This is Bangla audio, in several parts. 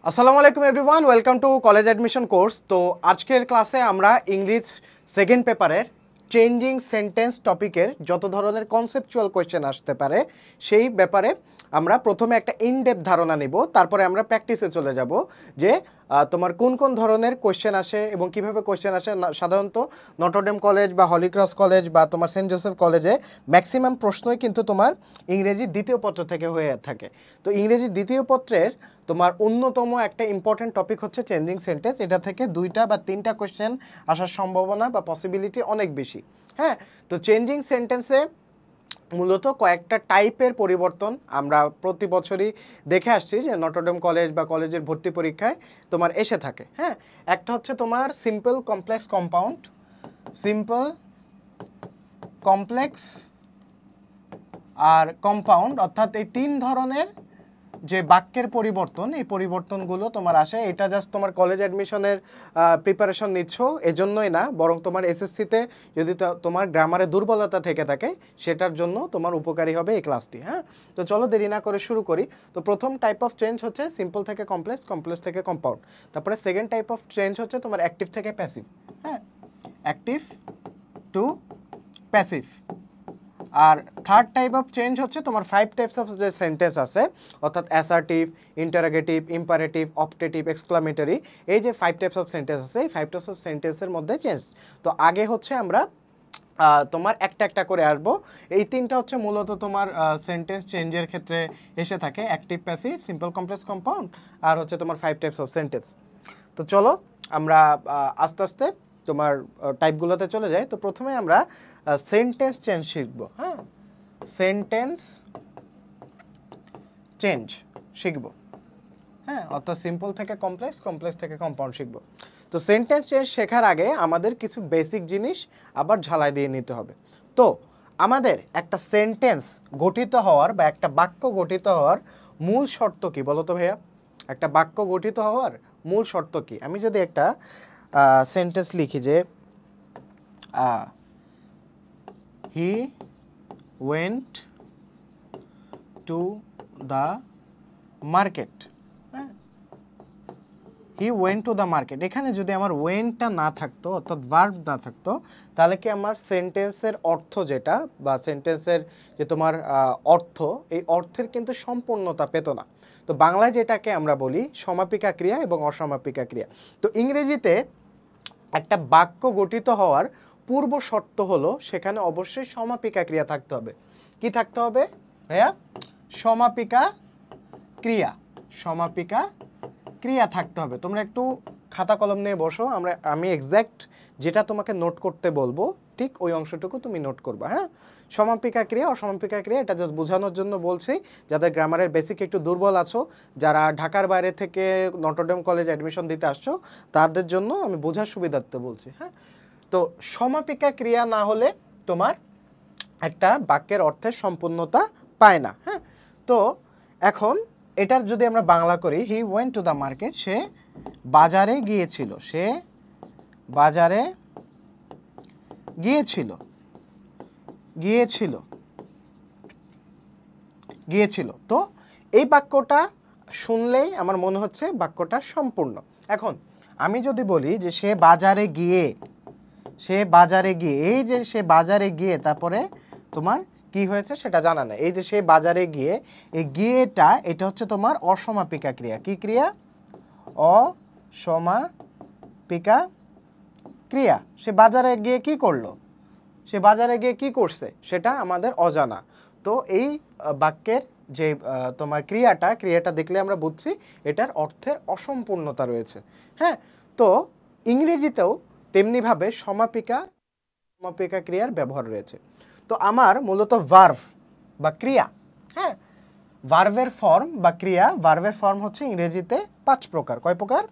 আসসালামু আলাইকুম everyone, welcome to college admission course. তো আজকের ক্লাসে আমরা ইংলিশ সেকেন্ড পেপারের চেঞ্জিং সেন্টেন্স টপিকের যত ধরনের কনসেপচুয়াল কোয়েশ্চেন আসতে পারে সেই ব্যাপারে আমরা প্রথমে একটা ইনডেপথ ধারণা নিব, তারপরে আমরা প্র্যাকটিসে চলে যাব যে তোমার কোন কোন ধরনের কোয়েশ্চেন আসে এবং কিভাবে কোয়েশ্চেন আসে। সাধারণত নটরডেম কলেজ বা হলিক্রস কলেজ বা তোমার সেন্ট জোসেফ কলেজে ম্যাক্সিমাম প্রশ্নই কিন্তু তোমার ইংরেজি দ্বিতীয় পত্র থেকে হয়ে থাকে। তো ইংরেজি দ্বিতীয় পত্রের তোমার অন্যতম একটা ইম্পর্টেন্ট টপিক হচ্ছে চেঞ্জিং সেন্টেন্স। এটা থেকে 2টা বা 3টা কোয়েশ্চেন আসার সম্ভাবনা বা পসিবিলিটি অনেক বেশি। হ্যাঁ, তো চেঞ্জিং সেন্টেন্সে মূলত কয়েকটা টাইপের পরিবর্তন আমরা প্রতি বছরই দেখে আসছি যে নটরডেম কলেজ বা কলেজের ভর্তি পরীক্ষায় তোমার এসে থাকে। হ্যাঁ, একটা হচ্ছে তোমার simple, complex, compound. Simple, complex আর কম্পাউন্ড, অর্থাৎ এই 3 ধরনের যে বাক্যের পরিবর্তন, এই পরিবর্তনগুলো তোমার আসে। এটা জাস্ট তোমার কলেজ অ্যাডমিশনের প্রিপারেশন নিচ্ছ এজন্যই না, বরং তোমার এসএসসিতে যদি তোমার গ্রামারে দুর্বলতা থেকে থাকে সেটার জন্য তোমার উপকারী হবে এই ক্লাসটি। হ্যাঁ, তো চলো দেরি না করে শুরু করি। তো প্রথম টাইপ অফ চেঞ্জ হচ্ছে সিম্পল থেকে কমপ্লেক্স, কমপ্লেক্স থেকে কম্পাউন্ড। তারপরে সেকেন্ড টাইপ অফ চেঞ্জ হচ্ছে তোমার অ্যাক্টিভ থেকে প্যাসিভ। হ্যাঁ, অ্যাক্টিভ টু প্যাসিভ। আর থার্ড টাইপ অফ চেঞ্জ হচ্ছে তোমার 5 টাইপস অফ যে সেন্টেন্স আছে, অর্থাৎ assertive, interrogative, imperative, optative, exclamatory. এই যে 5 টাইপস অফ সেন্টেন্স আছে, এই 5 টাইপস অফ সেন্টেন্সের মধ্যে চেঞ্জ। তো আগে হচ্ছে আমরা তোমার একটা একটা করে আসবো। এই 3টা হচ্ছে মূলত তোমার সেন্টেন্স চেঞ্জের ক্ষেত্রে এসে থাকে, active, passive, simple, complex, compound, আর হচ্ছে তোমার 5 টাইপস অফ সেন্টেন্স। তো চলো আমরা আস্তে আস্তে তোমার টাইপগুলোতে চলে যাই। তো প্রথমে আমরা সেন্টেন্স চেঞ্জ শিখবো। হ্যাঁ, সেন্টেন্স চেঞ্জ শিখবো। হ্যাঁ, অর্থাৎ সিম্পল থেকে কমপ্লেক্স, কমপ্লেক্স থেকে কম্পাউন্ড শিখবো। তো সেন্টেন্স চেঞ্জ শেখার আগে আমাদের কিছু বেসিক জিনিস আবার ঝালাই দিয়ে নিতে হবে। তো আমাদের একটা সেন্টেন্স গঠিত হওয়ার বা একটা বাক্য গঠিত হওয়ার মূল শর্ত কি বলো তো ভাইয়া? একটা বাক্য গঠিত হওয়ার মূল শর্ত কি? আমি যদি একটা সেন্টেন্স লিখি যে he went to the market. হ্যাঁ, he went to the market, এখানে যদি আমার ওয়েন্টটা না থাকতো, অর্থাৎ ভার্ব না থাকতো, তাহলে কি আমার সেন্টেন্সের অর্থ যেটা বা সেন্টেন্সের যে তোমার অর্থ, এই অর্থের কিন্তু সম্পূর্ণতা পেত না। তো বাংলায় যেটাকে আমরা বলি সমাপিকা ক্রিয়া এবং অসমাপিকা ক্রিয়া। তো ইংরেজিতে একটা বাক্য গঠিত হওয়ার পূর্ব শর্ত হলো সেখানে অবশ্যই সমাপিকা ক্রিয়া থাকতে হবে। কি থাকতে হবে ভাইয়া? সমাপিকা ক্রিয়া। সমাপিকা ক্রিয়া থাকতে হবে। তোমরা একটু খাতা কলম নিয়ে বসো, আমি এক্স্যাক্ট যেটা তোমাকে নোট করতে বলবো ঠিক ওই অংশটুকু তুমি নোট করবা। হ্যাঁ, সমাপিকা ক্রিয়া, অসমাপিকা ক্রিয়া, এটা জাস্ট বোঝানোর জন্য বলছি যাদের গ্রামারের বেসিক একটু দুর্বল আছো, যারা ঢাকার বাইরে থেকে নটরডেম কলেজ অ্যাডমিশন দিতে আসছো, তাদের জন্য আমি বোঝার সুবিধার্থে বলছি। হ্যাঁ, তো সমাপিকা ক্রিয়া না হলে তোমার একটা বাক্যের অর্থের সম্পূর্ণতা পায় না। হ্যাঁ, তো এখন এটার যদি আমরা বাংলা করি, he went to the market, সে বাজারে গিয়েছিল। সে বাজারে গিয়েছিল। গিয়েছিল গিয়েছিল তো এই বাক্যটা শুনলেই আমার মনে হচ্ছে বাক্যটা সম্পূর্ণ। এখন আমি যদি বলি যে সে বাজারে গিয়ে, সে বাজারে গিয়ে, এই যে সে বাজারে গিয়ে তারপরে তোমার কি হয়েছে সেটা জানা নেই। এই যে সে বাজারে গিয়ে, এই গিয়েটা এটা হচ্ছে তোমার অসমাপিকা ক্রিয়া। কি ক্রিয়া? অসমাপিকা ক্রিয়া। সে বাজারে গিয়ে কি করলো, সে বাজারে গিয়ে কি করছে সেটা আমাদের অজানা। তো এই বাক্যের যে তোমার ক্রিয়াটা দেখলে আমরা বুঝছি এটার অর্থের অসম্পূর্ণতা রয়েছে। হ্যাঁ, তো ইংরেজিতেও তেমনিভাবে সমাপিকা ক্রিয়ার ব্যবহার রয়েছে। তো আমার মূলত ভার্ভ বা ক্রিয়া, হ্যাঁ, ভার্ভের ফর্ম বা ক্রিয়া, ভার্ভের ফর্ম হচ্ছে ইংরেজিতে 5 প্রকার। কয় প্রকার?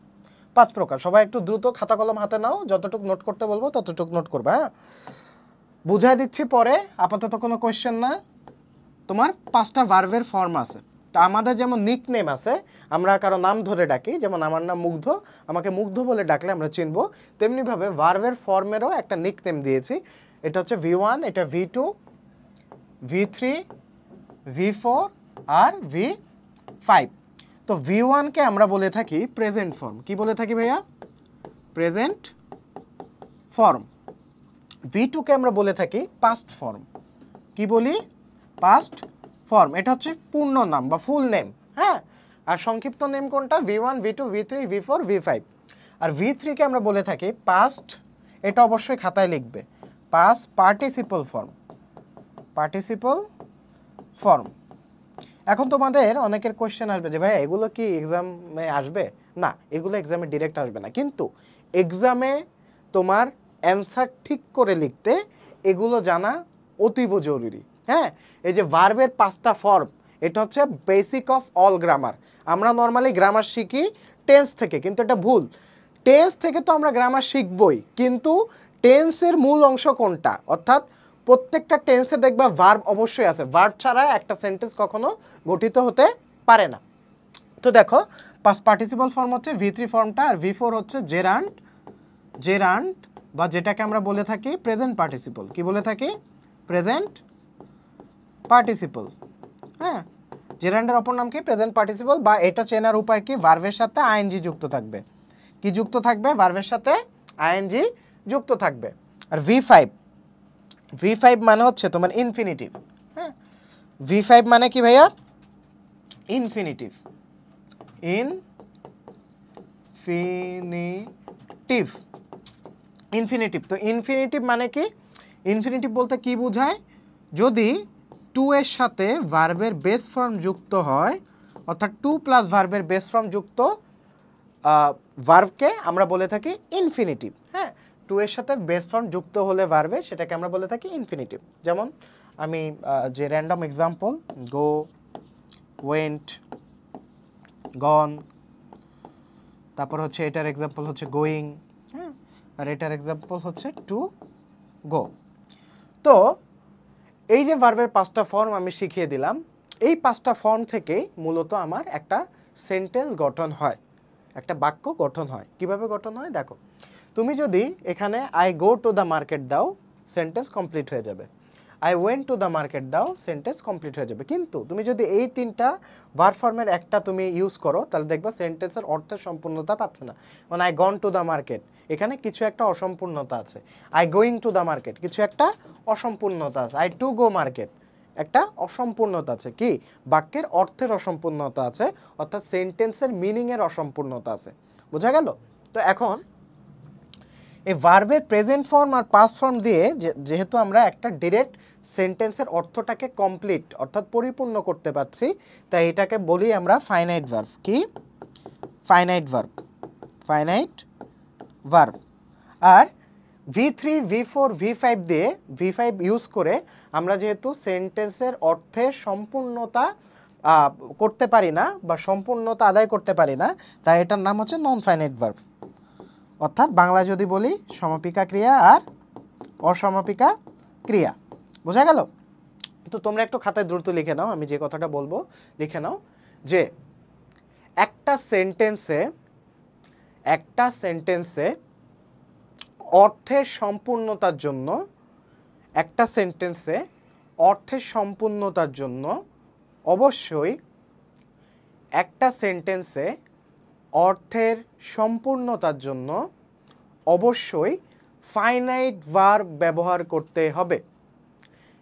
5 প্রকার। সবাই একটু দ্রুত খাতা কলম হাতে নাও, যতটুকু নোট করতে বলবো ততটুকু নোট করবা। হ্যাঁ, বুঝাই দিচ্ছি পরে, আপাতত কোনো কোয়েশ্চেন না। তোমার 5টা ভার্ভের ফর্ম আছে। তা আমাদের যেমন নিকনেম আছে, আমরা কারো নাম ধরে ডাকি, যেমন আমার নাম মুগ্ধ, আমাকে মুগ্ধ বলে ডাকলে আমরা চিনবো, তেমনিভাবে ভার্ভের ফর্মেরও একটা নিকনেম দিয়েছি। এটা হচ্ছে V1, এটা V2, V3, V4 আর V5। তো V1 কে আমরা বলে থাকি প্রেজেন্ট ফর্ম। কি বলে থাকি ভাইয়া? Present form. V2 কে আমরা বলে থাকি পাস্ট ফর্ম। কি বলি? Past form. এটা হচ্ছে পূর্ণ নাম বা ফুল নেম, হ্যাঁ। আর সংক্ষিপ্ত নেম কোনটা? V1, V2, V3, V4, V5। আর V3 কে আমরা বলে থাকি পাস্ট, এটা অবশ্যই খাতায় লিখবে, past participle form. Participle form. এখন তোমাদের অনেকের কোশ্চেন আসবে যে ভাই এগুলো কি এক্সামে আসবে? না, এগুলো এক্সামে ডিরেক্ট আসবে না, কিন্তু এক্সামে তোমার অ্যান্সার ঠিক করে লিখতে এগুলো জানা অতীব জরুরি, হ্যাঁ। এই যে ভার্বের 5টা ফর্ম, এটা হচ্ছে বেসিক অফ অল গ্রামার। আমরা নর্মালি গ্রামার শিখি টেন্স থেকে, কিন্তু এটা ভুল। টেন্স থেকে তো আমরা গ্রামার শিখবই, কিন্তু টেন্সের মূল অংশ কোনটা, অর্থাৎ প্রত্যেকটা টেন্সে দেখবা ভার্ব অবশ্যই আছে। ভার্ব ছাড়া একটা সেন্টেন্স কখনো গঠিত হতে পারে না। তো দেখো, পাস্ট পার্টিসিপল ফর্ম হচ্ছে V3 ফর্মটা, আর V4 হচ্ছে জেরান্ড। জেরান্ড বা যেটাকে আমরা বলে থাকি প্রেজেন্ট পার্টিসিপল। কি বলে থাকি? প্রেজেন্ট পার্টিসিপল, হ্যাঁ। জেরান্ডের অপর নাম কি? Present participle. বা এটা চেনার উপায় কি? ভার্বের সাথে আইএনজি যুক্ত থাকবে। কি যুক্ত থাকবে? ভার্বের সাথে আইএনজি যুক্ত থাকবে। আর V5 মানে হচ্ছে তোমার ইনফিনিটিভ, হ্যাঁ। V5 মানে কি ভাইয়া? ইনফিনিটিভ। ইনফিনিটিভ। ইনফিনিটিভ। তো ইনফিনিটিভ মানে কি? ইনফিনিটিভ বলতে কি বোঝায়? যদি টু এর সাথে ভার্বের বেস ফর্ম যুক্ত হয়, অর্থাৎ টু প্লাস ভার্বের বেস ফর্ম যুক্ত ভার্বকে আমরা বলে থাকি ইনফিনিটিভ, হ্যাঁ। টু এর সাথে বেস ফর্ম যুক্ত হলে ভার্বে, সেটাকে আমরা বলে থাকি ইনফিনিটিভ। যেমন আমি যে র্যান্ডম এক্সাম্পল, গো, ওয়েন্ট, গন, তারপর হচ্ছে এটার এক্সাম্পল হচ্ছে গোয়িং, হ্যাঁ। আর এটার এক্সাম্পল হচ্ছে টু গো। তো এই যে ভার্বের 5টা ফর্ম আমি শিখিয়ে দিলাম, এই 5টা ফর্ম থেকেই মূলত আমার একটা সেন্টেন্স গঠন হয়, একটা বাক্য গঠন হয়। কিভাবে গঠন হয় দেখো, তুমি যদি এখানে I go to the market দাও, সেন্টেন্স কমপ্লিট হয়ে যাবে। I went to the market দাও, সেন্টেন্স কমপ্লিট হয়ে যাবে। কিন্তু তুমি যদি এই 3টা ভার্ব ফর্মের একটা তুমি ইউজ করো, তাহলে দেখবা সেন্টেন্সের অর্থের সম্পূর্ণতা পাচ্ছে না। মানে I gone to the market, এখানে কিছু একটা অসম্পূর্ণতা আছে। I going to the market, কিছু একটা অসম্পূর্ণতা আছে। আই টু গো মার্কেট, একটা অসম্পূর্ণতা আছে। কি? বাক্যের অর্থের অসম্পূর্ণতা আছে, অর্থাৎ সেন্টেন্সের মিনিংয়ের অসম্পূর্ণতা আছে। বোঝা গেল? তো এখন এই ভার্বের প্রেজেন্ট ফর্ম আর পাস্ট ফর্ম দিয়ে যেহেতু আমরা একটা ডিরেক্ট সেন্টেন্সের অর্থটাকে কমপ্লিট, অর্থাৎ পরিপূর্ণ করতে পারছি, তাই এটাকে বলি আমরা ফাইনাইট ভার্ব। কি? Finite verb. Finite verb. আর V3, V4, V5 দিয়ে V5 ইউজ করে আমরা যেহেতু সেন্টেন্সের অর্থের সম্পূর্ণতা করতে পারি না বা সম্পূর্ণতা আদায় করতে পারি না, তাই এটার নাম হচ্ছে নন ফাইনাইট ভার্ব। অর্থাৎ বাংলায় যদি বলি সমাপিকা ক্রিয়া আর অসমাপিকা ক্রিয়া। বোঝা গেল? তো তোমরা একটু খাতায় দ্রুত লিখে নাও, আমি যে কথাটা বলবো লিখে নাও, যে একটা সেন্টেন্সে অর্থের সম্পূর্ণতার জন্য, একটা সেন্টেন্সে অর্থের সম্পূর্ণতার জন্য অবশ্যই, একটা সেন্টেন্সে অর্থের সম্পূর্ণতার জন্য অবশ্যই ফাইনাইট ভার্ব ব্যবহার করতে হবে।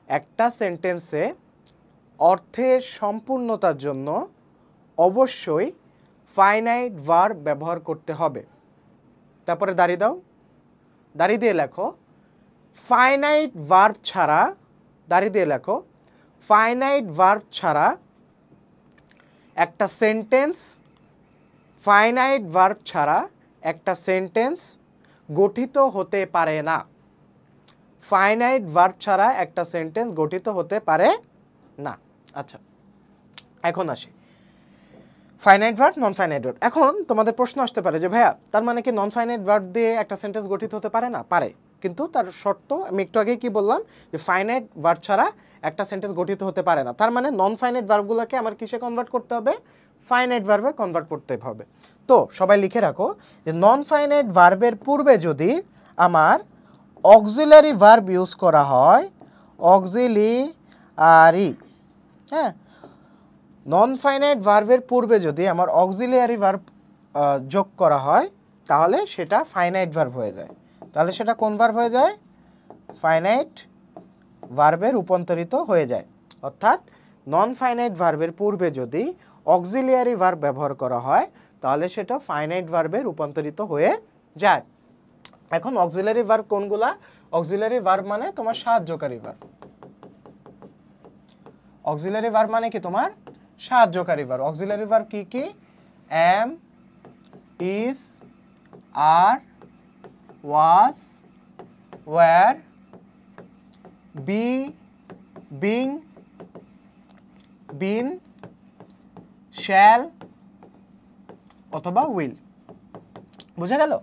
একটা সেন্টেন্সে অর্থের সম্পূর্ণতার জন্য অবশ্যই ফাইনাইট ভার্ব ব্যবহার করতে হবে। তারপরে দাঁড়িয়ে দাও, দাঁড়িয়ে দিয়ে লেখো ফাইনাইট ভার্ব ছাড়া, দাঁড়িয়ে দিয়ে লেখো ফাইনাইট ভার্ব ছাড়া একটা সেন্টেন্স, ফাইনাইট ভার্ব ছাড়া একটা সেন্টেন্স গঠিত হতে পারে না। ফাইনাইট ভার্ব ছাড়া একটা সেন্টেন্স গঠিত হতে পারে না। আচ্ছা, এখন আসি finite verb, non finite verb. এখন তোমাদের প্রশ্ন আসতে পারে যে ভাইয়া তার মানে কি নন ফাইনাইট ভার্ব দিয়ে একটা সেন্টেন্স গঠিত হতে পারে না? পারে, কিন্তু তার শর্ত আমি একটু আগেই কি বললাম, যে ফাইনাইট ভার্ব ছাড়া একটা সেন্টেন্স গঠিত হতে পারে না। তার মানে নন ফাইনাইট ভার্বগুলোকে আমার কিসে কনভার্ট করতে হবে? ফাইনাইট ভার্বে কনভার্ট করতে হবে। তো সবাই লিখে রাখো যে নন ফাইনাইট ভার্বের পূর্বে যদি আমার অক্সিলারি ভার্ব ইউজ করা হয়, অক্সিলিয়ারি, হ্যাঁ, নন ফাইনাইট ভার্বের পূর্বে যদি আমার অক্সিলিয়ারি ভার্ব যোগ করা হয় তাহলে সেটা ফাইনাইট ভার্ব হয়ে যায়। তাহলে সেটা কোন ভার্ব হয়ে যায়? ফাইনাইট ভার্বে রূপান্তরিত হয়ে যায়। অর্থাৎ নন ফাইনাইট ভার্বের পূর্বে যদি অক্সিলিয়ারি ভার্ব ব্যবহার করা হয় তাহলে সেটা ফাইনাইট ভার্বে রূপান্তরিত হয়ে যায়। এখন অক্সিলিয়ারি ভার্ব কোনগুলা? অক্সিলিয়ারি ভার্ব মানে তোমার সাহায্যকারী ভার্ব। অক্সিলিয়ারি ভার্ব মানে কি? তোমার সাহায্যকারী ভার্ব। অক্সিলিয়ারি ভার্ব কি কি? am, is, are, was, were, be, being, been, shall অথবা will। বুঝা গেল?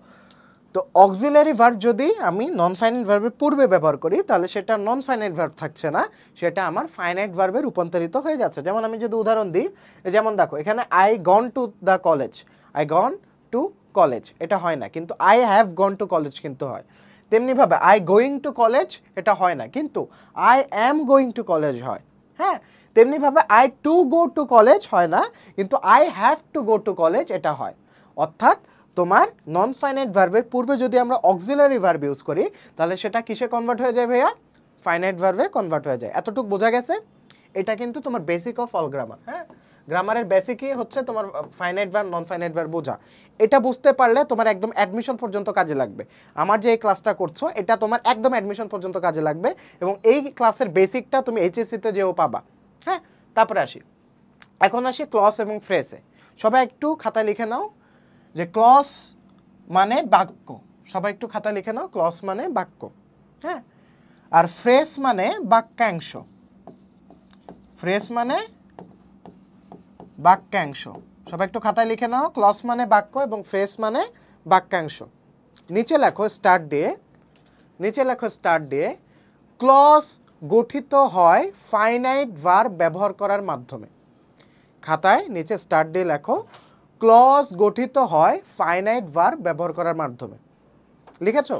তো অক্সিলারি ভার্ব যদি আমি নন ফাইনাইট ভার্বের পূর্বে ব্যবহার করি তাহলে সেটা নন ফাইনাইট ভার্ব থাকছে না, সেটা আমার ফাইনাইট ভার্বে রূপান্তরিত হয়ে যাচ্ছে। যেমন আমি যদি উদাহরণ দিই, যেমন দেখো এখানে I gone to the college, I gone to college এটা হয় না, কিন্তু I have gone to college কিন্তু হয়। তেমনিভাবে আই গোয়িং টু কলেজ এটা হয় না, কিন্তু I am going to college হয়। হ্যাঁ, তেমনিভাবে I to go to college হয় না, কিন্তু I have to go to college এটা হয়। অর্থাৎ তোমার নন ফাইনাইট ভার্বের পূর্বে যদি আমরা অক্সিলারি ভার্ব ইউজ করি তাহলে সেটা কিসে কনভার্ট হয়ে যায় ভাইয়া? ফাইনাইট ভার্বে কনভার্ট হয়ে যায়। এতটুকু বোঝা গেছে? এটা কিন্তু তোমার বেসিক অফ অল গ্রামার। হ্যাঁ, গ্রামারের বেসিকই হচ্ছে তোমার finite verb non finite verb বোঝা। এটা বুঝতে পারলে তোমার একদম অ্যাডমিশন পর্যন্ত কাজে লাগবে। আমার যে এই ক্লাসটা করছো এটা তোমার একদম অ্যাডমিশন পর্যন্ত কাজে লাগবে, এবং এই ক্লাসের বেসিকটা তুমি এইচএসসিতে যেও পাবা। হ্যাঁ, তারপরে আসি, এখন আসি ক্লজ এবং ফ্রেজে। সবাই একটু খাতায় লিখে নাও যে ক্লজ মানে বাক্য। সবাই একটু খাতা লিখে নাও, ক্লজ মানে বাক্য। হ্যাঁ, আর ফ্রেজ মানে বাক্যাংশ। ফ্রেজ মানে বাক্যাংশ। সবাই একটু খাতায় লিখে নাও, ক্লজ মানে বাক্য এবং ফ্রেজ মানে বাক্যাংশ। নিচে লেখো স্টার্ট দিয়ে, নিচে লেখো স্টার্ট দিয়ে ক্লজ গঠিত হয় ফাইনাইট ভার্ব ব্যবহার করার মাধ্যমে। খাতায় নিচে স্টার্ট দিয়ে লেখো ক্লজ গঠিত হয় ফাইনাইট ভার্ব ব্যবহার করার মাধ্যমে। লিখেছো?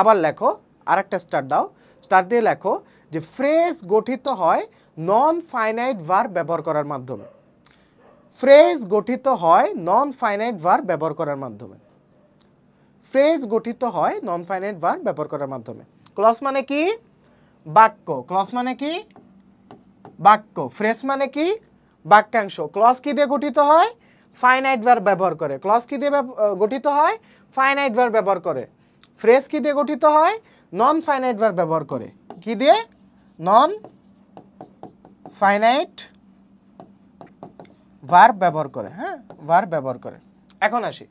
আবার লেখো, আরেকটা স্টার্ট দাও, স্টার্ট দিয়ে লেখো যে ফ্রেজ গঠিত হয় নন ফাইনাইট ভার্ব ব্যবহার করার মাধ্যমে। ফ্রেজ গঠিত হয় নন ফাইনাইট ভার্ব ব্যবহার করার মাধ্যমে। ফ্রেজ গঠিত হয় নন ফাইনাইট ভার্ব ব্যবহার করার মাধ্যমে। ক্লজ মানে কি? বাক্য। ক্লজ মানে কি? বাক্য। ফ্রেজ মানে কি? বাক্যাংশ। ক্লজ কি দিয়ে গঠিত হয়? ফাইনাইট ভার্ব ব্যবহার করে। ক্লজ কি দিয়ে গঠিত হয়? ফাইনাইট ভার্ব ব্যবহার করে। ফ্রেজ কি দিয়ে গঠিত হয়? নন ফাইনাইট ভার্ব ব্যবহার করে। কি দিয়ে? নন ফাইনাইট ভার্ব ব্যবহার করে। হ্যাঁ, ভার্ব ব্যবহার করে। এখন আসি,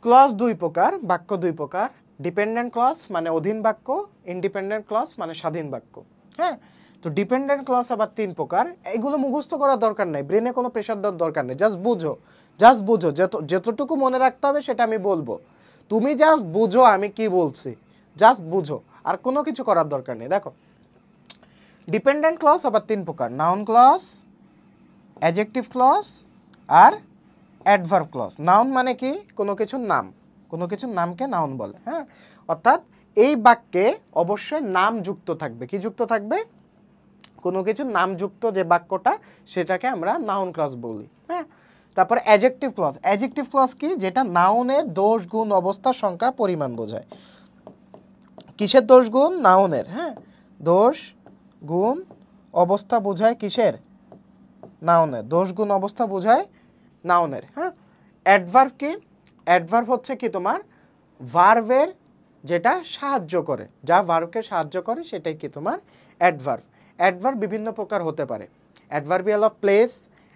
ক্লজ দুই প্রকার, বাক্য দুই প্রকার। ডিপেন্ডেন্ট ক্লজ মানে অধীন বাক্য, ইন্ডিপেন্ডেন্ট ক্লজ মানে স্বাধীন বাক্য। হ্যাঁ, তো ডিপেন্ডেন্ট ক্লজ আবার তিন প্রকার। এগুলো মুখস্থ করার দরকার নেই, ব্রেনে কোনো প্রেশার দেওয়ার দরকার নেই, জাস্ট বুঝো। জাস্ট বুঝো, যতটুকু মনে রাখতে হবে সেটা আমি বলবো, তুমি জাস্ট বুঝো আমি কি বলছি, জাস্ট বুঝো, আর কোনো কিছু করার দরকার নেই। দেখো, ডিপেন্ডেন্ট ক্লজ আবার তিন প্রকার, নাউন ক্লজ, অ্যাডজেক্টিভ ক্লজ আর অ্যাডভার্ব ক্লজ। নাউন মানে কি? কোনো কিছুর নাম, কোনো কিছুর নামকে নাউন বলে। হ্যাঁ, অর্থাৎ এই বাক্যে অবশ্যই নাম যুক্ত থাকবে। কি যুক্ত থাকবে? কোনো কিছুর নাম যুক্ত যে বাক্যটা সেটাকে আমরা নাউন ক্লজ বলি। হ্যাঁ, তারপরে অ্যাডজেক্টিভ ক্লজ। অ্যাডজেক্টিভ ক্লজ কি? যেটা নাউনের দোষ, গুণ, অবস্থা, সংখ্যা, পরিমাণ বোঝায়। কিসের দোষ গুণ? নাউনের। হ্যাঁ, দোষ গুণ অবস্থা বোঝায় কিসের? নাউনের। দোষ গুণ অবস্থা বোঝায় নাউনের। হ্যাঁ, অ্যাডভার্ব কি? অ্যাডভার্ব হচ্ছে কি তোমার ভার্বের যেটা সাহায্য করে, যা ভার্বকে সাহায্য করে সেটাই কি তোমার অ্যাডভার্ব। অ্যাডভার্ব বিভিন্ন প্রকার হতে পারে। Adverbial of place,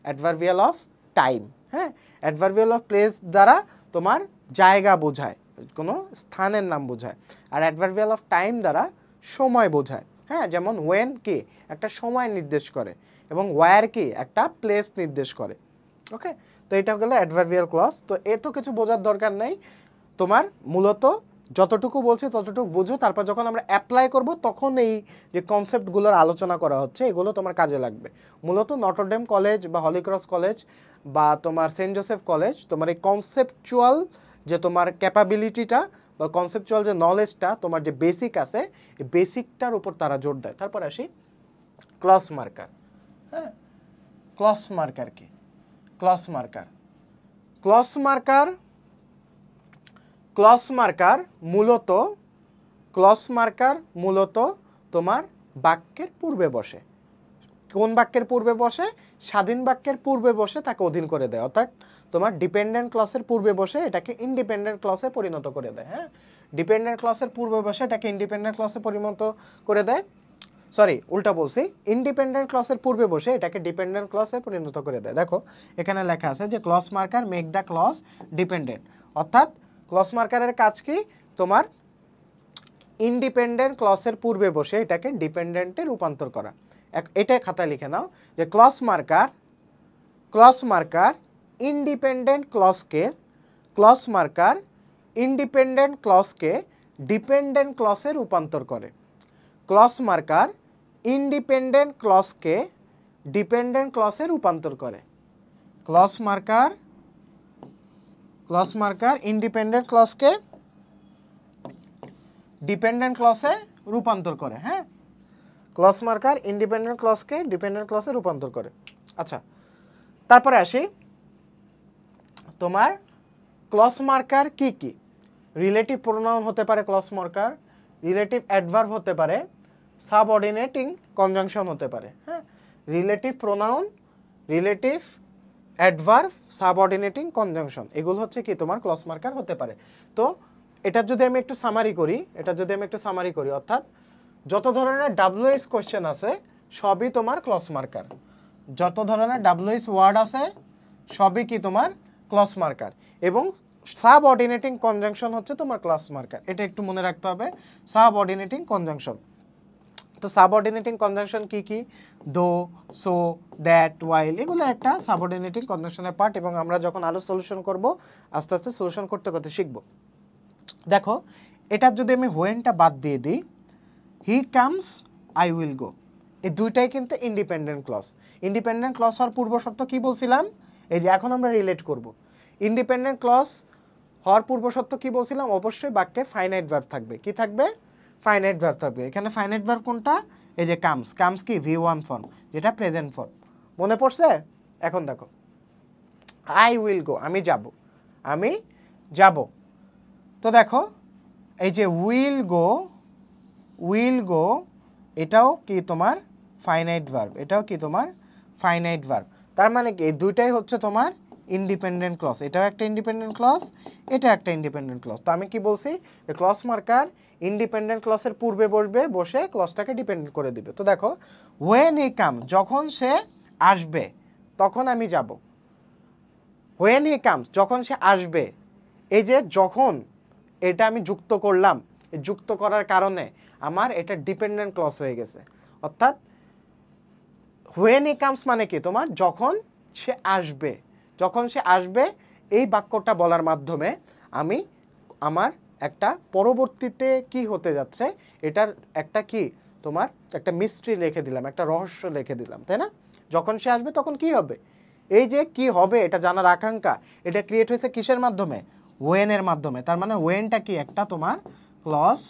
adverbial of time. হ্যাঁ, অ্যাডভার্বিয়াল অফ প্লেস দ্বারা তোমার জায়গা বোঝায়, কোনো স্থানের নাম বোঝায়। আর অ্যাডভার্বিয়াল অফ টাইম দ্বারা সময় বোঝায়। হ্যাঁ, যেমন ওয়েন কি? একটা সময় নির্দেশ করে, এবং ওয়্যার কি? একটা প্লেস নির্দেশ করে। ওকে, তো এটা গেলো অ্যাডভার্বিয়াল ক্লজ। তো এত কিছু বোঝার দরকার নেই, তোমার মূলত যতটুকু বলছে ততটুকু বুঝো। তারপর যখন আমরা অ্যাপ্লাই করব তখন এই যে কনসেপ্টগুলোর আলোচনা করা হচ্ছে এগুলো তোমার কাজে লাগবে। মূলত নটরডেম কলেজ বা হলিক্রস কলেজ বা তোমার সেন্ট জোসেফ কলেজ তোমার এই কনসেপচুয়াল যে তোমার ক্যাপাবিলিটিটা বা কনসেপচুয়াল যে নলেজটা তোমার যে বেসিক আছে, এই বেসিকটার উপর তারা জোর দেয়। তারপর আসি ক্লজ মার্কার। হ্যাঁ, ক্লজ মার্কার কি? Clause marker, clause marker, clause marker মূলত, ক্লজ মার্কার মূলত তোমার বাক্যের পূর্বে বসে। কোন বাক্যের পূর্বে বসে? স্বাধীন বাক্যের পূর্বে বসে তাকে অধীন করে দেয়, অর্থাৎ তোমার ডিপেন্ডেন্ট ক্লজের পূর্বে বসে এটাকে ইন্ডিপেন্ডেন্ট ক্লজে পরিণত করে দেয়। হ্যাঁ, ডিপেন্ডেন্ট ক্লজের পূর্বে বসে এটাকে ইন্ডিপেন্ডেন্ট ক্লজে পরিণত করে দেয়, সরি উল্টা বলছি, ইন্ডিপেন্ডেন্ট ক্লজের পূর্বে বসে এটাকে ডিপেন্ডেন্ট ক্লজে পরিণত করে দেয়। দেখো এখানে লেখা আছে যে clause marker make the clause dependent, অর্থাৎ ক্লজ মার্কারের কাজ কি? তোমার ইন্ডিপেন্ডেন্ট ক্লজের পূর্বে বসে এটাকে ডিপেন্ডেন্টে রূপান্তর করা। এটা খাতায় লিখে নাও যে clause marker, clause marker independent ক্লজকে, ক্লজ মার্কার ইন্ডিপেন্ডেন্ট ক্লজকে ডিপেন্ডেন্ট ক্লজে রূপান্তর করে। ক্লজ মার্কার ইন্ডিপেন্ডেন্ট ক্লজকে ডিপেন্ডেন্ট ক্লজে রূপান্তর করে। Clause marker, clause marker independent ক্লজকে ডিপেন্ডেন্ট ক্লজে রূপান্তর করে। হ্যাঁ, ক্লজ মার্কার ইন্ডিপেন্ডেন্ট ক্লজকে ডিপেন্ডেন্ট ক্লজে রূপান্তর করে। আচ্ছা, তারপরে আসি তোমার ক্লজ মার্কার কি কি? রিলেটিভ প্রোনাউন হতে পারে ক্লজ মার্কার, রিলেটিভ অ্যাডভার্ব হতে পারে, সাবঅর্ডিনেটিং কনজাংশন হতে পারে। হ্যাঁ, relative pronoun, relative adverb, subordinating conjunction, এগুলো হচ্ছে কি তোমার ক্লজ মার্কার হতে পারে। তো এটা যদি আমি একটু সামারি করি, এটা যদি আমি একটু সামারি করি, অর্থাৎ যত ধরনের WH কোয়েশ্চেন আছে সবই তোমার ক্লজ মার্কার, যত ধরনের WH ওয়ার্ড আছে সবই কি তোমার ক্লজ মার্কার, এবং সাবঅর্ডিনেটিং কনজাংশন হচ্ছে তোমার ক্লজ মার্কার। এটা একটু মনে রাখতে হবে, সাবঅর্ডিনেটিং কনজাংশন। তো সাবঅর্ডিনেটিং কনজাংশন কি কি? দো, সো, দ্যাট, ওয়াইল, এগুলো একটা সাবঅর্ডিনেটিং কনজাংশনের পার্ট, এবং আমরা যখন আরও সলিউশন করব আস্তে আস্তে সলিউশন করতে করতে শিখব। দেখো এটার যদি আমি হোয়েনটা বাদ দিয়ে দিই, he comes, I will go, এই দুইটাই কিন্তু ইন্ডিপেন্ডেন্ট ক্লজ। ইন্ডিপেন্ডেন্ট ক্লজ হওয়ার পূর্ব শর্ত কি বলছিলাম? এই যে এখন আমরা রিলেট করব। ইন্ডিপেন্ডেন্ট ক্লজ হওয়ার পূর্ব শর্ত কি বলছিলাম? অবশ্যই বাক্যে ফাইনাইট ভার্ব থাকবে। কি থাকবে? ফাইনাইট ভার্ব থাকবে। এখানে ফাইনাইট ভার্ব কোনটা? এই যে কামস। কামস কি? V1 ফর্ম, যেটা প্রেজেন্ট ফর্ম। মনে পড়ছে? এখন দেখো আই উইল গো, আমি যাব, আমি যাব। তো দেখো এই যে উইল গো, উইল গো এটাও কি তোমার ফাইনাইট ভার্ব, এটাও কি তোমার ফাইনাইট ভার্ব। তার মানে কি এই দুইটাই হচ্ছে তোমার ইন্ডিপেন্ডেন্ট ক্লজ, এটাও একটা ইন্ডিপেন্ডেন্ট ক্লজ, এটা একটা ইন্ডিপেন্ডেন্ট ক্লজ। তো আমি কি বলছি? ক্লজ মার্কার ইন্ডিপেন্ডেন্ট ক্লজের পূর্বে বসবে, বসে ক্লজটাকে ডিপেন্ডেন্ট করে দিবে। তো দেখো হোয়েন হি কাম, যখন সে আসবে তখন আমি যাব। হোয়েন হি কামস, যখন সে আসবে, এই যে যখন, এটা আমি যুক্ত করলাম, যুক্ত করার কারণে আমার এটা ডিপেন্ডেন্ট ক্লজ হয়ে গেছে। অর্থাৎ হোয়েন হি কামস মানে কি? তোমার যখন সে আসবে, যখন সে আসবে এই বাক্যটা বলার মাধ্যমে আমি আমার একটা পরবর্তীতে কি হতে যাচ্ছে এটার একটা কি তোমার একটা মিস্ট্রি লিখে দিলাম, একটা রহস্য লিখে দিলাম, তাই না? যখন সে আসবে তখন কি হবে, এই যে কি হবে এটা জানার আকাঙ্ক্ষা, এটা ক্রিয়েট হয়েছে কিসের মাধ্যমে? ওয়েনের মাধ্যমে। তার মানে ওয়েনটা কি একটা তোমার ক্লজ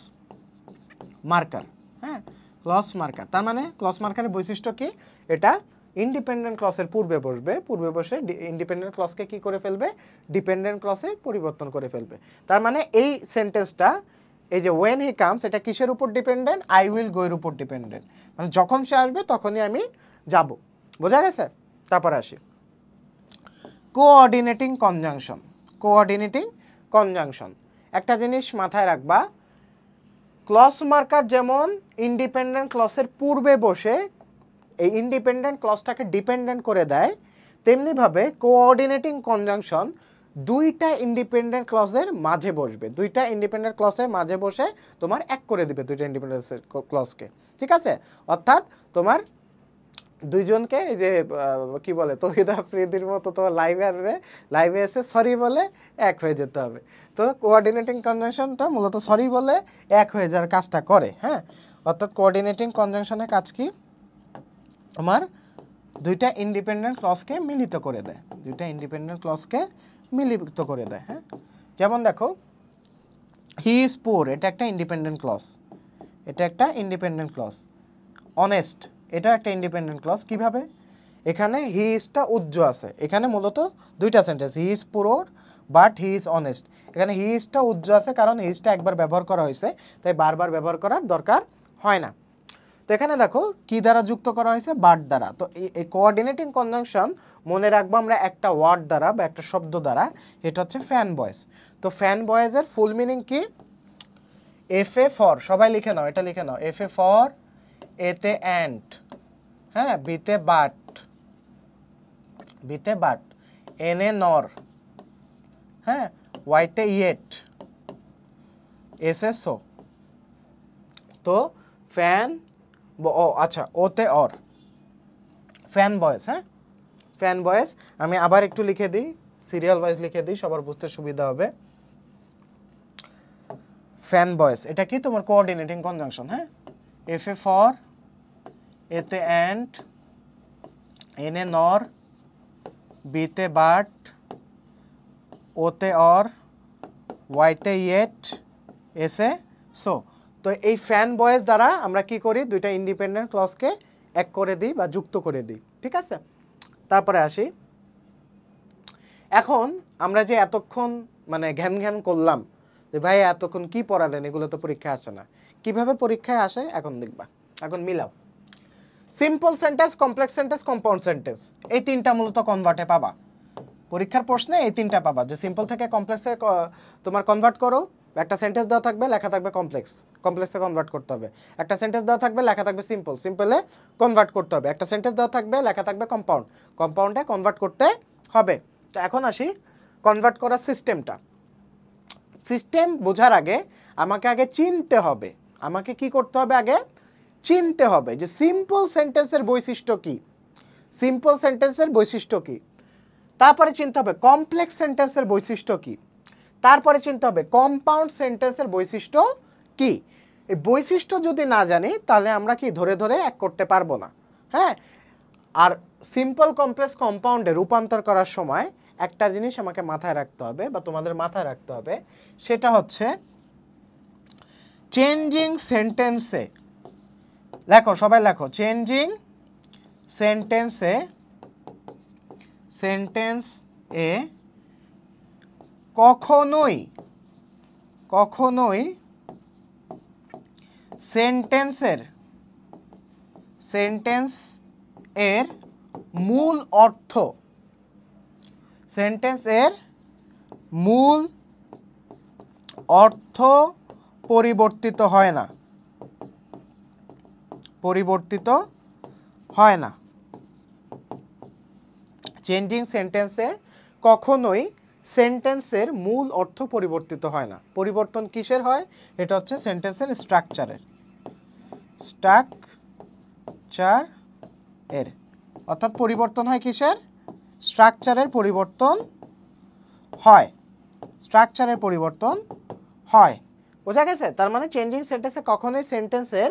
মার্কার। হ্যাঁ, ক্লজ মার্কার। তার মানে ক্লজ মার্কারের বৈশিষ্ট্য কি? এটা ইন্ডিপেন্ডেন্ট ক্লজের পূর্বে বসবে, পূর্বে বসে ইন্ডিপেন্ডেন্ট ক্লজকে কি করে ফেলবে? ডিপেন্ডেন্ট ক্লজে পরিবর্তন করে ফেলবে। তার মানে এই সেন্টেন্সটা, এই যে ওয়েন হি কামস, এটা কিসের উপর ডিপেন্ডেন্ট? আই উইল গো এর উপর ডিপেন্ডেন্ট। মানে যখন সে আসবে তখনই আমি যাব। বোঝা গেছে? তারপর আসি কোঅর্ডিনেটিং কনজাংশন। কোঅর্ডিনেটিং কনজাংশন, একটা জিনিস মাথায় রাখবা, ক্লজ মার্কার যেমন ইন্ডিপেন্ডেন্ট ক্লজের পূর্বে বসে এই ইন্ডিপেন্ডেন্ট ক্লজটাকে ডিপেন্ডেন্ট করে দেয়, তেমনিভাবে কোঅর্ডিনেটিং কনজাংশন দুইটা ইন্ডিপেন্ডেন্ট ক্লজের মাঝে বসবে, দুইটা ইন্ডিপেন্ডেন্ট ক্লজের মাঝে বসে তোমার এক করে দিবে দুইটা ইন্ডিপেন্ডেন্ট ক্লজকে। ঠিক আছে? অর্থাৎ তোমার দুইজনকে এই যে কি বলে তৌহিদ আফ্রিদির মতো তোমার লাইভে আসবে, লাইভে এসে সরি বলে এক হয়ে যেতে হবে। তো কোঅর্ডিনেটিং কনজাংশনটা মূলত সরি বলে এক হয়ে যাওয়ার কাজটা করে। হ্যাঁ, অর্থাৎ কোঅর্ডিনেটিং কনজাংশনের কাজ কি? আমার দুইটা ইন্ডিপেন্ডেন্ট ক্লজকে মিলিত করে দেয়, দুইটা ইন্ডিপেন্ডেন্ট ক্লজকে মিলিত করে দেয়। হ্যাঁ, যেমন দেখো হি ইজ পুর, এটা একটা ইন্ডিপেন্ডেন্ট ক্লজ, এটা একটা ইন্ডিপেন্ডেন্ট ক্লজ। অনেস্ট, এটা একটা ইন্ডিপেন্ডেন্ট ক্লজ। কিভাবে? এখানে হি ইজটা উজ্জ্ব আছে, এখানে মূলত দুইটা sentence, he is poor but he is honest. এখানে হি ইজটা উজ্জ্ব আছে কারণ হি ইজটা একবার ব্যবহার করা হয়েছে, তাই বারবার ব্যবহার করার দরকার হয় না। তো এখানে দেখো কি দ্বারা যুক্ত করা হয়েছে, বাট দ্বারা। তো এই কোঅর্ডিনেটিং কনজাংশন মনে রাখবো আমরা একটা ওয়ার্ড দ্বারা বা একটা শব্দ দ্বারা, এটা হচ্ছে ফ্যান বয়েজ। তো ফ্যান বয়েজের ফুল মিনিং কি, এফ এ ফর, সবাই লিখে নাও, এটা লিখে নাও, এফ এ ফর, এতে অ্যান্ড, হ্যাঁ, বিতে বাট, বিতে বাট, এন এ নর, হ্যাঁ, ওয়াইতে ইয়েট, এস এ সো। তো ফ্যান, ও আচ্ছা, ওতে অর, ফ্যান বয়েজ, হ্যাঁ, ফ্যান বয়েজ। আমি আবার একটু লিখে দিই, সিরিয়াল ওয়াইজ লিখে দিই, সবার বুঝতে সুবিধা হবে। ফ্যান বয়েজ এটা কি, তোমার কোঅর্ডিনেটিং কনজাংশন, হ্যাঁ, এফ এ ফর, এতে অ্যান্ড, এন এ নর, বিতে বাট, ওতে অর, ওয়াইতে ইয়েট, এস এ সো। তো এই ফ্যান বয়েজ দ্বারা আমরা কি করি, দুইটা ইন্ডিপেন্ডেন্ট ক্লজকে এক করে দিই বা যুক্ত করে দিই, ঠিক আছে। তারপরে আসি, এখন আমরা যে এতক্ষণ মানে ঘ্যান ঘ্যান করলাম যে ভাই এতক্ষণ কি পড়ালেন, এগুলো তো পরীক্ষায় আসে না। কিভাবে পরীক্ষায় আসে এখন দেখবা, এখন মিলাও। Simple sentence, complex sentence, compound sentence, এই তিনটা মূলত কনভার্টে পাবা পরীক্ষার প্রশ্নে, এই তিনটা পাবা। যে সিম্পল থেকে কমপ্লেক্সে তোমার কনভার্ট করো, একটা সেন্টেন্স দেওয়া থাকবে, লেখা থাকবে কমপ্লেক্স, কমপ্লেক্সে কনভার্ট করতে হবে। একটা সেন্টেন্স দেওয়া থাকবে, লেখা থাকবে সিম্পল, সিম্পলে কনভার্ট করতে হবে। একটা সেন্টেন্স দেওয়া থাকবে, লেখা থাকবে কম্পাউন্ড, কম্পাউন্ডে কনভার্ট করতে হবে। তো এখন আসি কনভার্ট করার সিস্টেমটা। সিস্টেম বোঝার আগে আমাকে আগে চিনতে হবে, আমাকে কি করতে হবে, আগে চিনতে হবে যে সিম্পল সেন্টেন্সের বৈশিষ্ট্য কি, সিম্পল সেন্টেন্সের বৈশিষ্ট্য কি। তারপরে চিনতে হবে কমপ্লেক্স সেন্টেন্সের বৈশিষ্ট্য কি, তারপরে চিনতে হবে কম্পাউন্ড সেন্টেন্সের বৈশিষ্ট্য কি। এই বৈশিষ্ট্য যদি না জানি তাহলে আমরা কি ধরে ধরে এক করতে পারবো না, হ্যাঁ। আর সিম্পল, কমপ্লেক্স, কম্পাউন্ডে রূপান্তর করার সময় একটা জিনিস আমাকে মাথায় রাখতে হবে বা তোমাদের মাথায় রাখতে হবে, সেটা হচ্ছে চেঞ্জিং সেন্টেন্সে, লেখো সবাই লেখো, চেঞ্জিং সেন্টেন্সে, সেন্টেন্স এ কখনোই কখনোই সেন্টেন্স এর মূল অর্থ, সেন্টেন্স এর মূল অর্থ পরিবর্তিত হয় না, পরিবর্তিত হয় না। চেঞ্জিং সেন্টেন্সে কখনোই সেন্টেন্সের মূল অর্থ পরিবর্তিত হয় না। পরিবর্তন কিসের হয়, এটা হচ্ছে সেন্টেন্সের স্ট্রাকচারের, স্ট্রাকচারের, অর্থাৎ পরিবর্তন হয় কিসের, স্ট্রাকচারের পরিবর্তন হয়, স্ট্রাকচারের পরিবর্তন হয়। বোঝা গেছে? তার মানে চেঞ্জিং সেন্টেন্সে কখনোই সেন্টেন্সের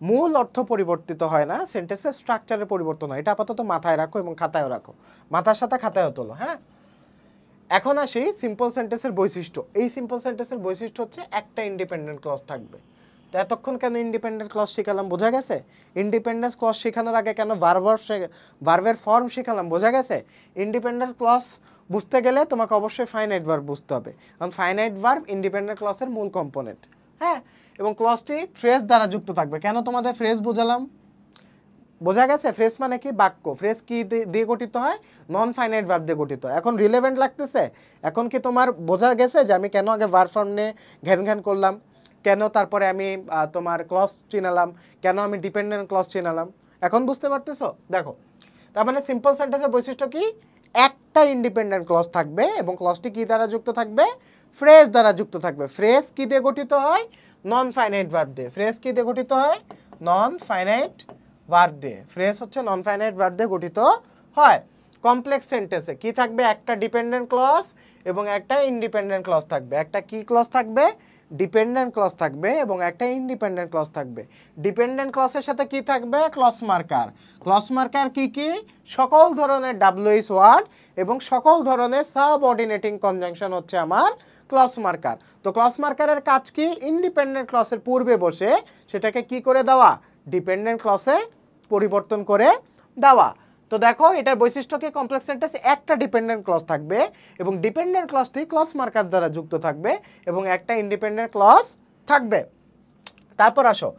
মূল অর্থ পরিবর্তিত হয় না, সেন্টেন্সের স্ট্রাকচারের পরিবর্তন হয়। এটা আপাতত মাথায় রাখো এবং খাতায়ও রাখো, মাথার সাথে খাতায়ও তোলো, হ্যাঁ। এখন আসি সিম্পল সেন্টেন্সের বৈশিষ্ট্য। এই সিম্পল সেন্টেন্সের বৈশিষ্ট্য হচ্ছে একটা ইন্ডিপেন্ডেন্ট ক্লজ থাকবে। তো এতক্ষণ কেন ইন্ডিপেন্ডেন্ট ক্লজ শেখালাম, বোঝা গেছে? ইন্ডিপেন্ডেন্স ক্লজ শেখানোর আগে কেন ভার্বের ফর্ম শেখালাম, বোঝা গেছে? ইন্ডিপেন্ডেন্ট ক্লজ বুঝতে গেলে তোমাকে অবশ্যই ফাইনাইট ভার্ব বুঝতে হবে, কারণ ফাইনাইট ভার্ব ইন্ডিপেন্ডেন্ট ক্লজের মূল কম্পোনেন্ট, হ্যাঁ। এবং ক্লজটি ফ্রেজ দ্বারা যুক্ত থাকবে। কেন তোমাদের ফ্রেজ বোঝালাম, বোঝা গেছে? ফ্রেজ মানে কি, বাক্য। ফ্রেজ কি দিয়ে গঠিত হয়, নন ফাইনাইট ভার্ব দিয়ে গঠিত। এখন রিলেভেন্ট লাগতেছে? এখন কি তোমার বোঝা গেছে যে আমি কেন আগে ভার্ব ফর্ম নিয়ে ঘ্যান ঘ্যান করলাম, কেন তারপরে আমি তোমার ক্লজ চিনালাম, কেন আমি ডিপেন্ডেন্ট ক্লজ চিনালাম? এখন বুঝতে পারতেছো? দেখো, তার মানে সিম্পল সেন্টেন্সের বৈশিষ্ট্য কি, একটা ইন্ডিপেন্ডেন্ট ক্লজ থাকবে এবং ক্লজটি কি দ্বারা যুক্ত থাকবে, ফ্রেজ দ্বারা যুক্ত থাকবে। ফ্রেজ কি দিয়ে গঠিত হয়, নন ফাইনাইট ভার্ব দিয়ে। ফ্রেজ কি দিয়ে গঠিত হয়, নন ফাইনাইট ভার্ব দিয়ে। ফ্রেজ হচ্ছে নন ফাইনাইট ভার্ব দিয়ে গঠিত হয়। কমপ্লেক্স সেন্টেন্সে কি থাকবে, একটা ডিপেন্ডেন্ট ক্লজ এবং একটা ইন্ডিপেন্ডেন্ট ক্লজ থাকবে। একটা কি ক্লজ থাকবে, ডিপেন্ডেন্ট ক্লজ থাকবে এবং একটা ইন্ডিপেন্ডেন্ট ক্লজ থাকবে। ডিপেন্ডেন্ট ক্লজের সাথে কি থাকবে, ক্লজ মার্কার। ক্লজ মার্কার কি কি, সকল ধরনের ডাব্লিউএইচ ওয়ার্ড এবং সকল ধরনের সাবঅর্ডিনেটিং কনজাংশন হচ্ছে আমার ক্লজ মার্কার। তো ক্লজ মার্কারের কাজ কি, ইন্ডিপেন্ডেন্ট ক্লজের পূর্বে বসে সেটাকে কি করে দেওয়া, ডিপেন্ডেন্ট ক্লজে পরিবর্তন করে দেওয়া। তো তো দেখো এটার বৈশিষ্ট্য কি, কমপ্লেক্স সেন্টেন্সে একটা ডিপেন্ডেন্ট ক্লজ থাকবে এবং ডিপেন্ডেন্ট ক্লজটি ক্লজ মার্কার দ্বারা যুক্ত থাকবে এবং একটা ইন্ডিপেন্ডেন্ট ক্লজ থাকবে। তারপর আসো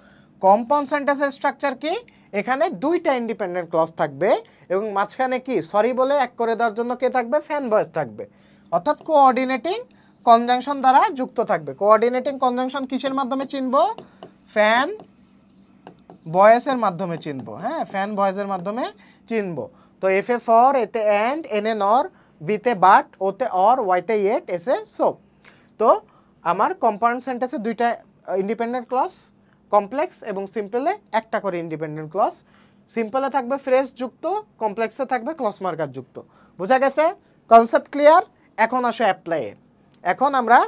কম্পাউন্ড সেন্টেন্সের স্ট্রাকচার কি, এখানে দুইটা ইন্ডিপেন্ডেন্ট ক্লজ থাকবে এবং মাঝখানে কি সরি বলে এক করে দেওয়ার জন্য কে থাকবে, ফ্যান ভয়েস থাকবে, অর্থাৎ কোঅর্ডিনেটিং কনজাংশন দ্বারা যুক্ত থাকবে। কোঅর্ডিনেটিং কনজাংশন কিসের মাধ্যমে চিনবো, ফ্যান ভয়েসের মাধ্যমে চিনবো। হ্যাঁ, ফ্যান ভয়েসের মাধ্যমে চিনবো। তো এফ এ ফর, এতে অ্যান্ড, এন এ নর, বিতে বাট, ওতে অর, ওয়াইতে ইয়েট, এসে সো। তো আমার কম্পাউন্ড সেন্টেন্সে দুইটা ইন্ডিপেন্ডেন্ট ক্লজ, কমপ্লেক্স এবং সিম্পলে একটা করে ইন্ডিপেন্ডেন্ট ক্লজ। সিম্পলে থাকবে ফ্রেজ যুক্ত, কমপ্লেক্সে থাকবে ক্লজ মার্কার যুক্ত। বোঝা গেছে? Concept clear? এখন আসো অ্যাপ্লাই। এখন আমরা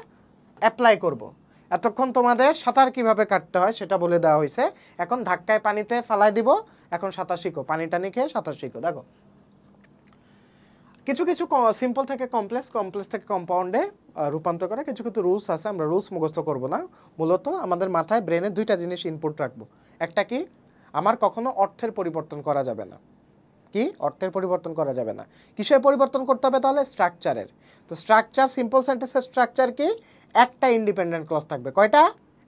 অ্যাপ্লাই করব। এতক্ষণ তোমাদের সাঁতার কিভাবে কাটতে হয় সেটা বলে দেওয়া হয়েছে, এখন ধাক্কায় পানিতে ফালাই দিব, এখন সাঁতার শিখো, পানি টানি খেয়ে সাঁতার শিখো। দেখো কিছু কিছু সিম্পল থেকে কমপ্লেক্স, কমপ্লেক্স থেকে কম্পাউন্ডে রূপান্তর করে কিছু কিছু রুলস আছে, আমরা রুলস মুখস্থ করব না, মূলত আমাদের মাথায় ব্রেনে দুইটা জিনিস ইনপুট রাখবো। একটা কি, আমার কখনো অর্থের পরিবর্তন করা যাবে না। কি, অর্থের পরিবর্তন করা যাবে না। কিসের পরিবর্তন করতে হবে তাহলে, স্ট্রাকচারের। তো স্ট্রাকচার, সিম্পল সেন্টেন্সের স্ট্রাকচার কি, একটা ইন্ডিপেন্ডেন্ট ক্লজ থাকবে। কয়টা?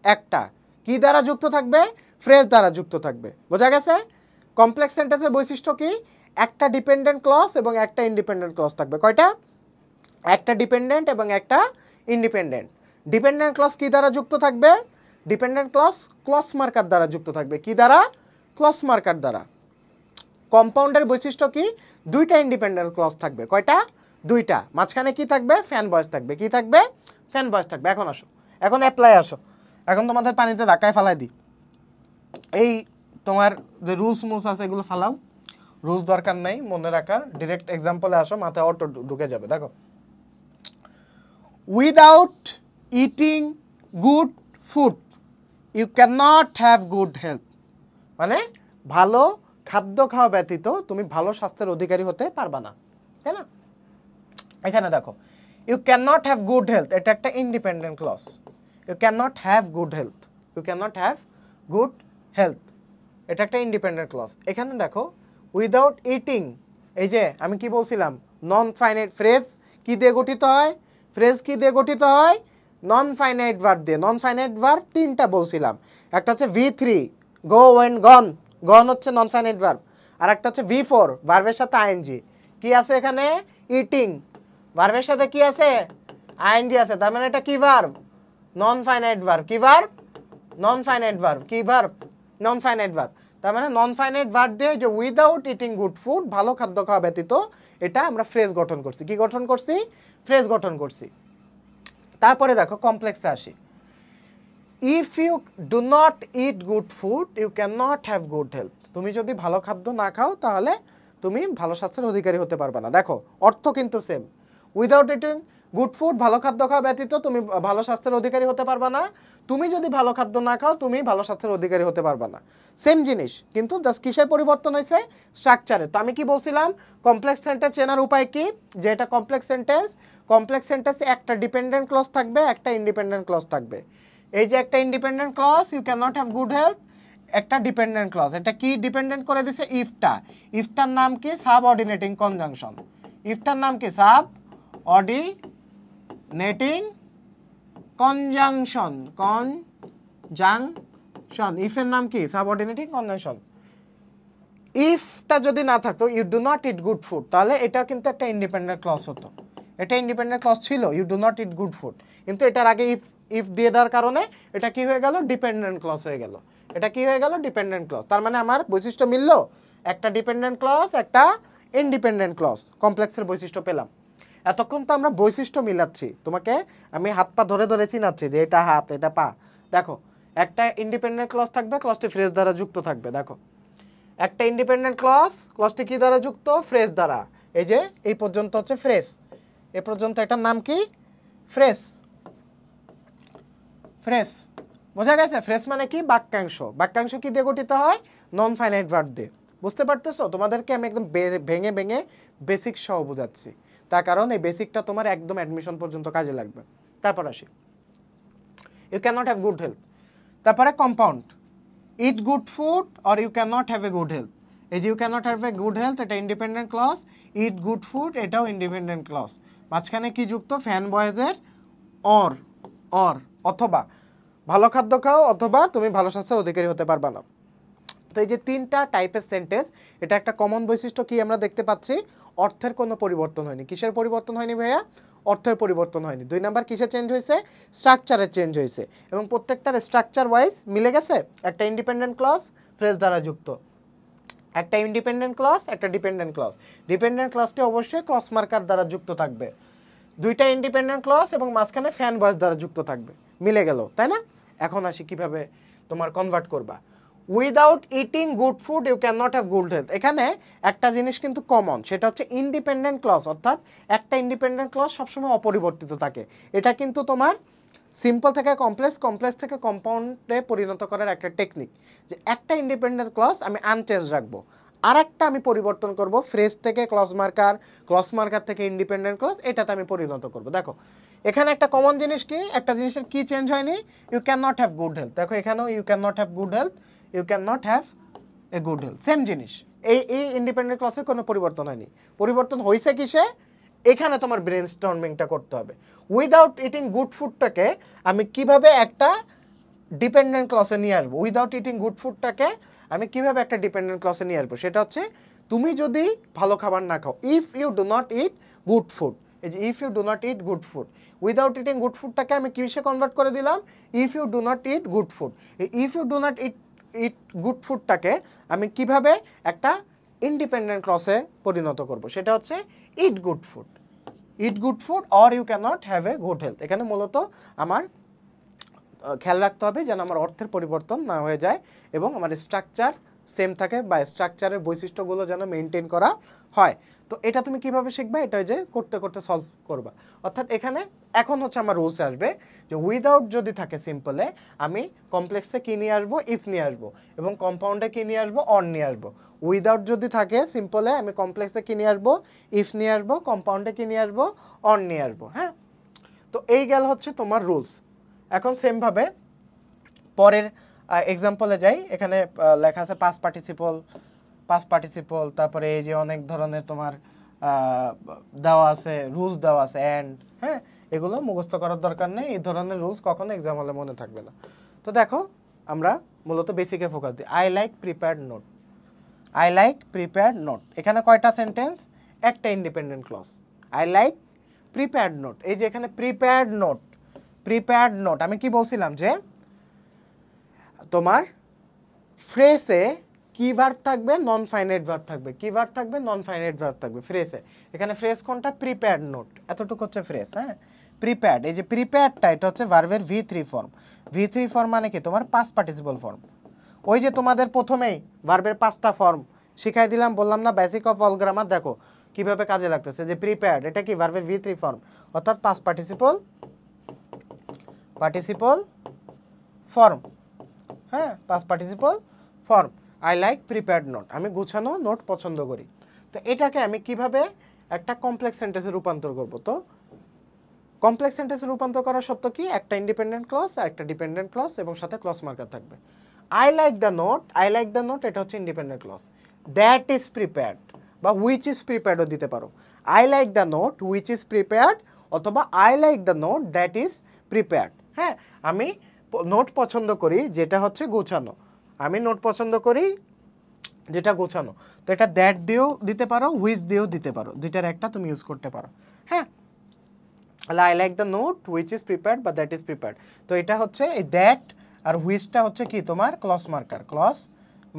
একটা। কি দ্বারা যুক্ত থাকবে, ফ্রেজ দ্বারা যুক্ত থাকবে। বোঝা গেছে? কমপ্লেক্স সেন্টেন্সের বৈশিষ্ট্য কি, একটা ডিপেন্ডেন্ট ক্লজ এবং একটা ইন্ডিপেন্ডেন্ট ক্লজ থাকবে। কয়টা? একটা ডিপেন্ডেন্ট এবং একটা ইন্ডিপেন্ডেন্ট। ডিপেন্ডেন্ট ক্লজ কি দ্বারা যুক্ত থাকবে, ডিপেন্ডেন্ট ক্লজ ক্লজ মার্কার দ্বারা যুক্ত থাকবে। কি দ্বারা? ক্লজ মার্কার দ্বারা। কম্পাউন্ডের বৈশিষ্ট্য কি, দুইটা ইন্ডিপেন্ডেন্ট ক্লজ থাকবে। কয়টা? দুইটা। মাঝখানে কি থাকবে, ফ্যান ভয়েস থাকবে। কি থাকবে? ফ্যান ভয়েস থাকবে। এখন আসো, এখন অ্যাপ্লাই আসো। এখন তোমাদের পানিতে ধাক্কায় ফালাই দিই। এই তোমার যে রুলস মুলস আছে এগুলো ফালাও, রুলস দরকার নেই মনে রাখার, ডিরেক্ট এক্সাম্পলে আসো, মাথায় অটো ঢুকে যাবে। দেখো, without eating good food you can not have good health. মানে ভালো খাদ্য খাওয়া ব্যতীত তুমি ভালো স্বাস্থ্যের অধিকারী হতে পারবা না, তাই না? এখানে দেখো, you can not have good health, এটা একটা independent clause. You can not have good health, you can not have good health, এটা একটা ইন্ডিপেন্ডেন্ট ক্লজ। এখানে দেখো, উইদাউট ইটিং, এই যে আমি কি বলছিলাম, নন ফাইনাইট ফ্রেজ কি দিয়ে গঠিত হয়, ফ্রেজ কি দিয়ে গঠিত হয়, নন ফাইনাইট ভার্ব দিয়ে। নন ফাইনাইট ভার্ব তিনটা বলছিলাম, একটা হচ্ছে V3 গো ওয়েন গন, গন হচ্ছে নন ফাইনাইট ভার্ব, আর একটা হচ্ছে V4 ভার্বের সাথে আইএনজি। কি আছে এখানে, ইটিং, ভার্বের সাথে কি আছে, আইএনজি আছে, তার মানে এটা কি ভার্ব, নন ফাইনাইট ভার্ব। কি ভার্ব, নন ফাইনাইট ভার্ব। কি ভার্ব, নন ফাইনাইট ভার্ব। তার মানে নন ফাইনাইট ভার্ব দিয়ে যে উইদাউট ইটিং গুড ফুড, ভালো খাদ্য খাওয়া ব্যতীত, এটা আমরা ফ্রেজ গঠন করছি। কি গঠন করছি, ফ্রেজ গঠন করছি। তারপরে দেখো কমপ্লেক্সে আসি। If you do not eat good food you can not have good health. তুমি যদি ভালো খাদ্য না খাও তাহলে তুমি ভালো স্বাস্থ্যের অধিকারী হতে পারবে না। দেখো অর্থ কিন্তু same. Without eating good food, ভালো খাদ্য খাওয়া ব্যতীত তুমি ভালো স্বাস্থ্যের অধিকারী হতে পারবে না। তুমি যদি ভালো খাদ্য না খাও তুমি ভালো স্বাস্থ্যের অধিকারী হতে পারবে না। সেম জিনিস, কিন্তু জাস্ট কিসের পরিবর্তন হয়েছে, স্ট্রাকচারে। তো আমি কি বলছিলাম, কমপ্লেক্স সেন্টেন্স চেনার উপায় কি, যে এটা কমপ্লেক্স সেন্টেন্স, কমপ্লেক্স সেন্টেন্সে একটা ডিপেন্ডেন্ট ক্লজ থাকবে, একটা ইন্ডিপেন্ডেন্ট ক্লজ থাকবে। এই যে একটা independent clause, you can not have good health, একটা ডিপেন্ডেন্ট ক্লজ, এটা কি ডিপেন্ডেন্ট করে দিছে, ইফটা। ইফটার নাম কি, সাবঅর্ডিনেটিং কনজাংশন। ইফটার নাম কি, সাবঅর্ডিনেটিং কনজাংশন, কনজাংশন। ইফের নাম কি, সাবঅর্ডিনেটিং কনজাংশন। ইফটা যদি না থাকতো, you do not eat good food, তাহলে এটা কিন্তু একটা ইন্ডিপেন্ডেন্ট ক্লজ হতো। এটা ইন্ডিপেন্ডেন্ট ক্লজ ছিল, you do not eat good food, কিন্তু এটার আগে ইফ দিয়ে দেওয়ার কারণে এটা কি হয়ে গেল, ডিপেন্ডেন্ট ক্লজ হয়ে গেল। এটা কি হয়ে গেল, ডিপেন্ডেন্ট ক্লজ। তার মানে আমার বৈশিষ্ট্য মিললো, একটা ডিপেন্ডেন্ট ক্লজ, একটা ইন্ডিপেন্ডেন্ট ক্লজ, কমপ্লেক্সের বৈশিষ্ট্য পেলাম। এতক্ষণ তো আমরা বৈশিষ্ট্য মিলাচ্ছি, তোমাকে আমি হাত পা ধরে ধরে চিনাচ্ছি যে এটা হাত এটা পা। দেখো একটা ইন্ডিপেন্ডেন্ট ক্লজ থাকবে, ক্লজটি ফ্রেজ দ্বারা যুক্ত থাকবে। দেখো একটা ইন্ডিপেন্ডেন্ট ক্লজ, ক্লজটি কি দ্বারা যুক্ত, ফ্রেজ দ্বারা। এই যে এই পর্যন্ত হচ্ছে ফ্রেজ, এ পর্যন্ত এটার নাম কি, ফ্রেজ। ফ্রেজ বোঝা গেছে? ফ্রেজ মানে কি, বাক্যাংশ। বাক্যাংশ কি দিয়ে গঠিত হয়, নন ফাইনাইট ভার্ব দিয়ে। বুঝতে পারতেছো? তোমাদেরকে আমি একদম ভেঙে ভেঙে বেসিক সহ বোঝাচ্ছি, তার কারণ এই বেসিকটা তোমার একদম অ্যাডমিশন পর্যন্ত কাজে লাগবে। তারপর আসি, you can not have good health. তারপরে compound, eat good food or you can not have a good health. এই যে you cannot have a good health, এটা independent clause. Eat good food, এটাও ইন্ডিপেন্ডেন্ট ক্লজ। মাঝখানে কি যুক্ত? ফ্যান বয়েজের অর, অথবা ভালো খাদ্য খাও অথবা তুমি ভালো স্বাস্থ্যের অধিকারী হতে পারবা না। তো এই যে তিনটা টাইপের সেন্টেন্স, এটা একটা কমন বৈশিষ্ট্য কি আমরা দেখতে পাচ্ছি? অর্থের কোনো পরিবর্তন হয়নি। কিসের পরিবর্তন হয়নি ভাইয়া? অর্থের পরিবর্তন হয়নি। 2 নাম্বার কিসে চেঞ্জ হয়েছে? স্ট্রাকচারে চেঞ্জ হয়েছে, এবং প্রত্যেকটার স্ট্রাকচার ওয়াইজ মিলে গেছে। একটা ইন্ডিপেন্ডেন্ট ক্লজ ফ্রেজ দ্বারা যুক্ত, একটা ইন্ডিপেন্ডেন্ট ক্লজ, একটা ডিপেন্ডেন্ট ক্লজ। ডিপেন্ডেন্ট ক্লজটি অবশ্যই ক্লজ মার্কার দ্বারা যুক্ত থাকবে। দুইটা ইন্ডিপেন্ডেন্ট ক্লজ এবং মাঝখানে ফ্যান ভয়েস দ্বারা যুক্ত থাকবে, মিলে গেল, তাই না? এখন আসি কিভাবে তোমার কনভার্ট করবা। Without eating good food you can not have good health. এখানে একটা জিনিস কিন্তু কমন, সেটা হচ্ছে ইন্ডিপেন্ডেন্ট ক্লজ, অর্থাৎ একটা ইন্ডিপেন্ডেন্ট ক্লজ সবসময় অপরিবর্তিত থাকে। এটা কিন্তু তোমার সিম্পল থেকে কমপ্লেক্স, কমপ্লেক্স থেকে কম্পাউন্ডে পরিণত করার একটা টেকনিক, যে একটা ইন্ডিপেন্ডেন্ট ক্লজ আমি আনচেঞ্জ রাখবো, আর একটা আমি পরিবর্তন করব ফ্রেজ থেকে ক্লজ মার্কার থেকে ইন্ডিপেন্ডেন্ট ক্লজ, এটাতে আমি পরিণত করব। দেখো এখানে একটা কমন জিনিস কি, একটা জিনিসের কি চেঞ্জ হয়নি? You can not have good health. দেখো এখানেও you can not have good health, you can not have a good health, same জিনিস। এই ইন্ডিপেন্ডেন্ট ক্লজের কোনো পরিবর্তন হয়নি। পরিবর্তন হয়েছে কিসে? এখানে তোমার ব্রেন স্টর্মিংটা করতে হবে। উইদাউট ইটিং গুড ফুডটাকে আমি কিভাবে একটা ডিপেন্ডেন্ট ক্লসে নিয়ে আসবো? উইদাউট ইটিং গুড ফুডটাকে আমি কিভাবে একটা ডিপেন্ডেন্ট ক্লসে নিয়ে আসবো? সেটা হচ্ছে তুমি যদি ভালো খাবার না খাও, if you do not eat good food. এই যে if you do not eat good food, without eating good ফুডটাকে আমি কিসে কনভার্ট করে দিলাম? If you do not eat good food. এই if you do not eat good ফুডটাকে আমি কিভাবে একটা ইন্ডিপেন্ডেন্ট ক্লসে পরিণত করব? সেটা হচ্ছে eat good food. Eat good food or you can not have a good health. এখানে মূলত আমার খেয়াল রাখতে হবে যেন আমার অর্থের পরিবর্তন না হয়ে যায় এবং আমার স্ট্রাকচার সেম থাকে, বা স্ট্রাকচারের বৈশিষ্ট্যগুলো যেন মেনটেন করা হয়। তো এটা তুমি কিভাবে শিখবে? এটা যে করতে করতে সলভ করবা। অর্থাৎ এখানে এখন হচ্ছে আমার রুলস আসবে যে উইদাউট যদি থাকে সিম্পলে, আমি কমপ্লেক্সে কী নিয়ে আসবো? ইফ নিয়ে আসবো, এবং কম্পাউন্ডে কী নিয়ে আসবো? অন নিয়ে আসবো। উইদাউট যদি থাকে সিম্পলে, আমি কমপ্লেক্সে কী নিয়ে আসবো? ইফ নিয়ে আসবো, কম্পাউন্ডে কী নিয়ে আসবো? অন নিয়ে আসবো। হ্যাঁ, তো এই গেল হচ্ছে তোমার রুলস। এখন সেমভাবে পরের এক্সাম্পলে যাই। এখানে লেখা আছে পাস্ট পার্টিসিপল, তারপরে এই যে অনেক ধরনের তোমার দেওয়া আছে, রুলস দেওয়া আছে, অ্যান্ড, হ্যাঁ, এগুলো মুখস্থ করার দরকার নেই। এই ধরনের রুলস কখনো এক্সাম হলে মনে থাকবে না। তো দেখো আমরা মূলত বেসিকে ফোকাস দিই। I like prepared note, I like prepared note. এখানে কয়টা সেন্টেন্স? একটা independent clause. I like prepared note. এই যে এখানে প্রিপেয়ার্ড নোট, আমি কি বলছিলাম যে তোমার ফ্রেজে কি ভার্ব থাকবে? নন ফাইনাইট ভার্ব থাকবে। কি ভার্ব থাকবে? নন ফাইনাইট ভার্ব থাকবে ফ্রেজে। এখানে ফ্রেজ কোনটা? Prepared note. এতটুকু হচ্ছে ফ্রেজ। হ্যাঁ, প্রিপেয়ার্ড, এই যে প্রিপেয়ার্ডটা, এটা হচ্ছে ভার্বের V3 ফর্ম। V3 ফর্ম মানে কি? তোমার পাস্ট পার্টিসিপল ফর্ম। ওই যে তোমাদের প্রথমেই ভার্বের 5টা ফর্ম শিখাই দিলাম, বললাম না বেসিক অফ অল গ্রামার, দেখো কিভাবে কাজে লাগতেছে। যে প্রিপেয়ার্ড, এটা কি? ভার্বের V3 ফর্ম, অর্থাৎ পাস্ট পার্টিসিপল ফর্ম। হ্যাঁ, past participle form. I like prepared note, আমি গুছানো নোট পছন্দ করি। তো এটাকে আমি কিভাবে একটা কমপ্লেক্স সেন্টেন্সে রূপান্তর করব? তো কমপ্লেক্স সেন্টেন্সে রূপান্তর করার সত্য কি? একটা ইন্ডিপেন্ডেন্ট ক্লজ আর একটা ডিপেন্ডেন্ট ক্লজ, এবং সাথে ক্লজ মার্কার থাকবে। আই লাইক দ্য নোট, এটা হচ্ছে independent clause. That is prepared বা হুইচ ইজ প্রিপেয়ার্ডও দিতে পারো। I like the note which is prepared, অথবা I like the note that is prepared. হ্যাঁ, আমি নোট পছন্দ করি যেটা হচ্ছে গোছানো, আমি নোট পছন্দ করি যেটা গোছানো। তো এটা দ্যাট দিয়েও দিতে পারো, হুইচ দিয়েও দিতে পারো, দুইটার একটা তুমি ইউজ করতে পারো। হ্যাঁ, I like the note which is prepared বা দ্যাট ইজ প্রিপেয়ার্ড। তো এটা হচ্ছে এই দ্যাট আর হুইচটা হচ্ছে কি? তোমার ক্লজ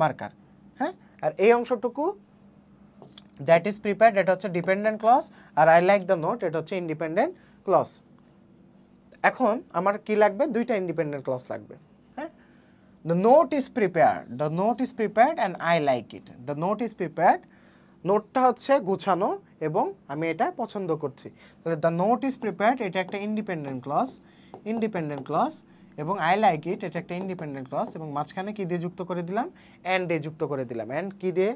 মার্কার। হ্যাঁ, আর এই অংশটুকু দ্যাট ইজ প্রিপেয়ার্ড, এটা হচ্ছে ডিপেন্ডেন্ট ক্লজ, আর আই লাইক দ্য নোট, এটা হচ্ছে ইন্ডিপেন্ডেন্ট ক্লজ। এখন আমার কি লাগবে? দুইটা ইন্ডিপেন্ডেন্ট ক্লজ লাগবে। হ্যাঁ, the note is prepared and I like it. The note is prepared, নোটটা হচ্ছে গোছানো এবং আমি এটা পছন্দ করছি। তাহলে দ্য নোট ইজ প্রিপেয়ার্ড, এটা একটা ইন্ডিপেন্ডেন্ট ক্লজ, এবং আই লাইক ইট, এটা একটা ইন্ডিপেন্ডেন্ট ক্লজ, এবং মাঝখানে কি দিয়ে যুক্ত করে দিলাম? অ্যান্ড দিয়ে যুক্ত করে দিলাম। অ্যান্ড কি দিয়ে?